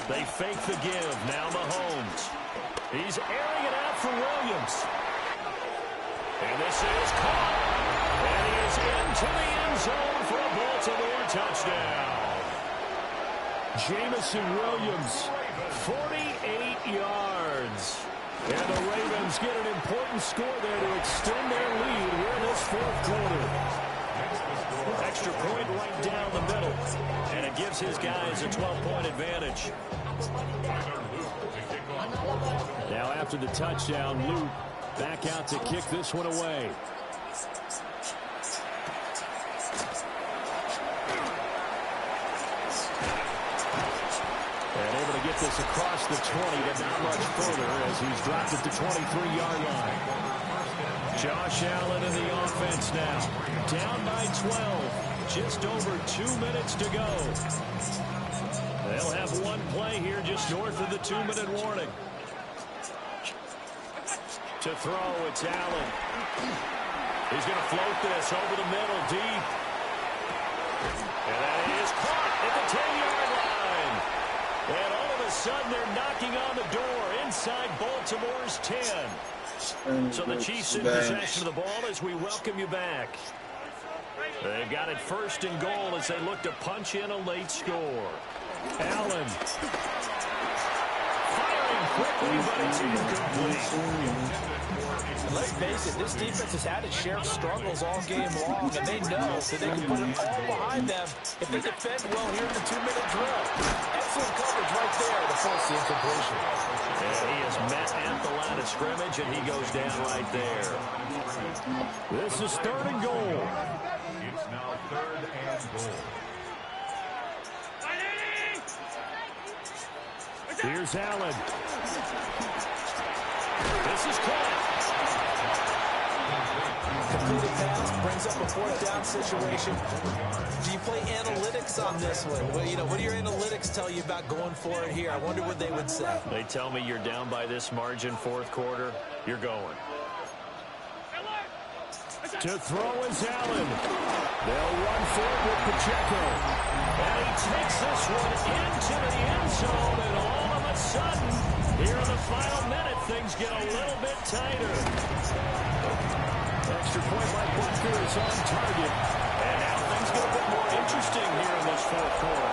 They fake the give. Now Mahomes. He's airing it out for Williams. And this is caught. And he is into the end zone for a Baltimore touchdown. Jamison Williams, 48 yards. And the Ravens get an important score there to extend their lead here in this 4th quarter. Extra point right down the middle. And it gives his guys a 12-point advantage. Now after the touchdown, Luke back out to kick this one away. And able to get this across the 20, but not much further as he's dropped it to 23-yard line. Josh Allen in the offense now. Down by 12. Just over 2 minutes to go. They'll have one play here just north of the 2-minute warning. To throw, it's Allen. He's going to float this over the middle, deep. And that is caught at the 10-yard line. And all of a sudden, they're knocking on the door inside Baltimore's 10. So the Chiefs in possession of the ball as we welcome you back. They've got it 1st and goal as they look to punch in a late score. Allen. Firing quickly, but it's incomplete. Let's face it, this defense has had its share of struggles all game long, and they know that they can put it all behind them if they defend well here in the 2-minute drill. Excellent coverage right there to force the incompletion. And he is met at the line of scrimmage, and he goes down right there. This is 3rd and goal. It's now 3rd and goal. Here's Allen. This is caught. Completed pass brings up a fourth down situation. Do you play analytics on this one? Well, what do your analytics tell you about going for it here? I wonder what they would say. They tell me you're down by this margin, fourth quarter. You're going. To throw is Allen. They'll run for it with Pacheco. And he takes this one into the end zone, and all of a sudden, here in the final minute, things get a little bit tighter. Extra point by Butker is on target. And now things get a bit more interesting here in this fourth quarter.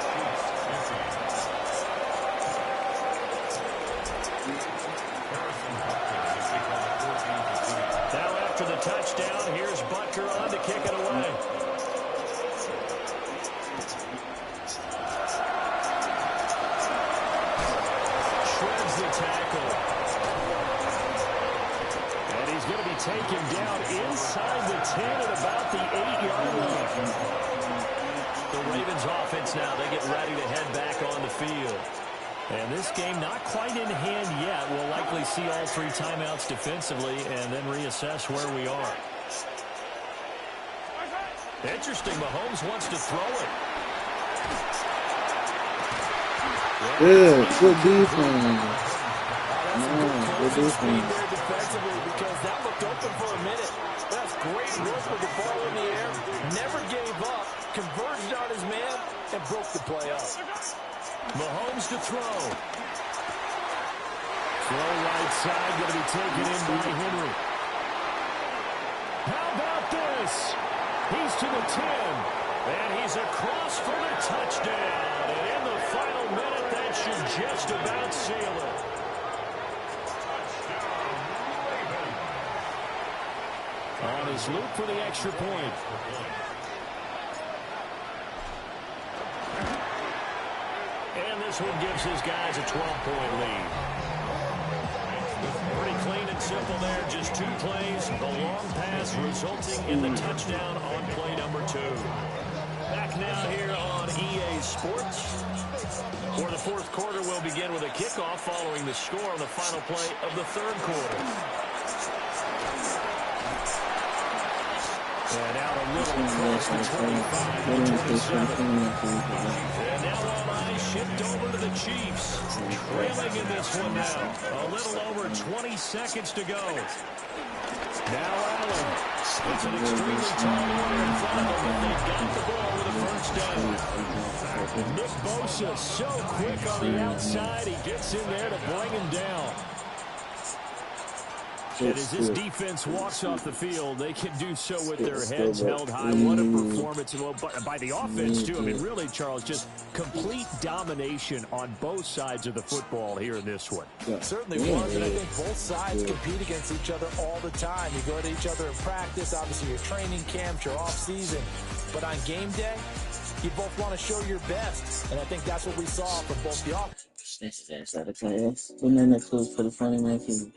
Now after the touchdown, here's Butker on to kick it away. Shreds the tackle. And he's going to be taken down inside the 10 at about the 8-yard line. The Ravens offense now, they get ready to head back on the field. And this game not quite in hand yet. We'll likely see all three timeouts defensively and then reassess where we are. Interesting, Mahomes wants to throw it. Good defense. Good defense there defensively because that looked open for a minute. That's great work with the ball in the air. Never gave up. Converged on his man and broke the play up. Mahomes to throw. Throw right side, going to be taken in by Henry. How about this? He's to the 10. And he's across for the touchdown. And in the final minute, that should just about seal it. On his loop for the extra point. And this one gives his guys a 12-point lead. Pretty clean and simple there. Just two plays. The long pass resulting in the touchdown on play number 2. Back now here on EA Sports. For the fourth quarter, we'll begin with a kickoff following the score on the final play of the third quarter. And out a little across the 25 to the 27. And now all eyes shift over to the Chiefs. Trailing in this one now. A little over 20 seconds to go. Now Allen. It's an extremely tall order in front of them, and they've got the ball with a first down. Nick Bosa so quick on the outside. He gets in there to bring him down. And as this defense walks off the field, they can do so with their heads held high. What a performance. Well, by the offense, too. I mean, really, Charles, just complete domination on both sides of the football here in this one. Certainly was, and I think both sides compete against each other all the time. You go to each other in practice, obviously your training camps, your off-season. But on game day, you both want to show your best, and I think that's what we saw from both the offense. This is out of class. And then that close for the funny man too.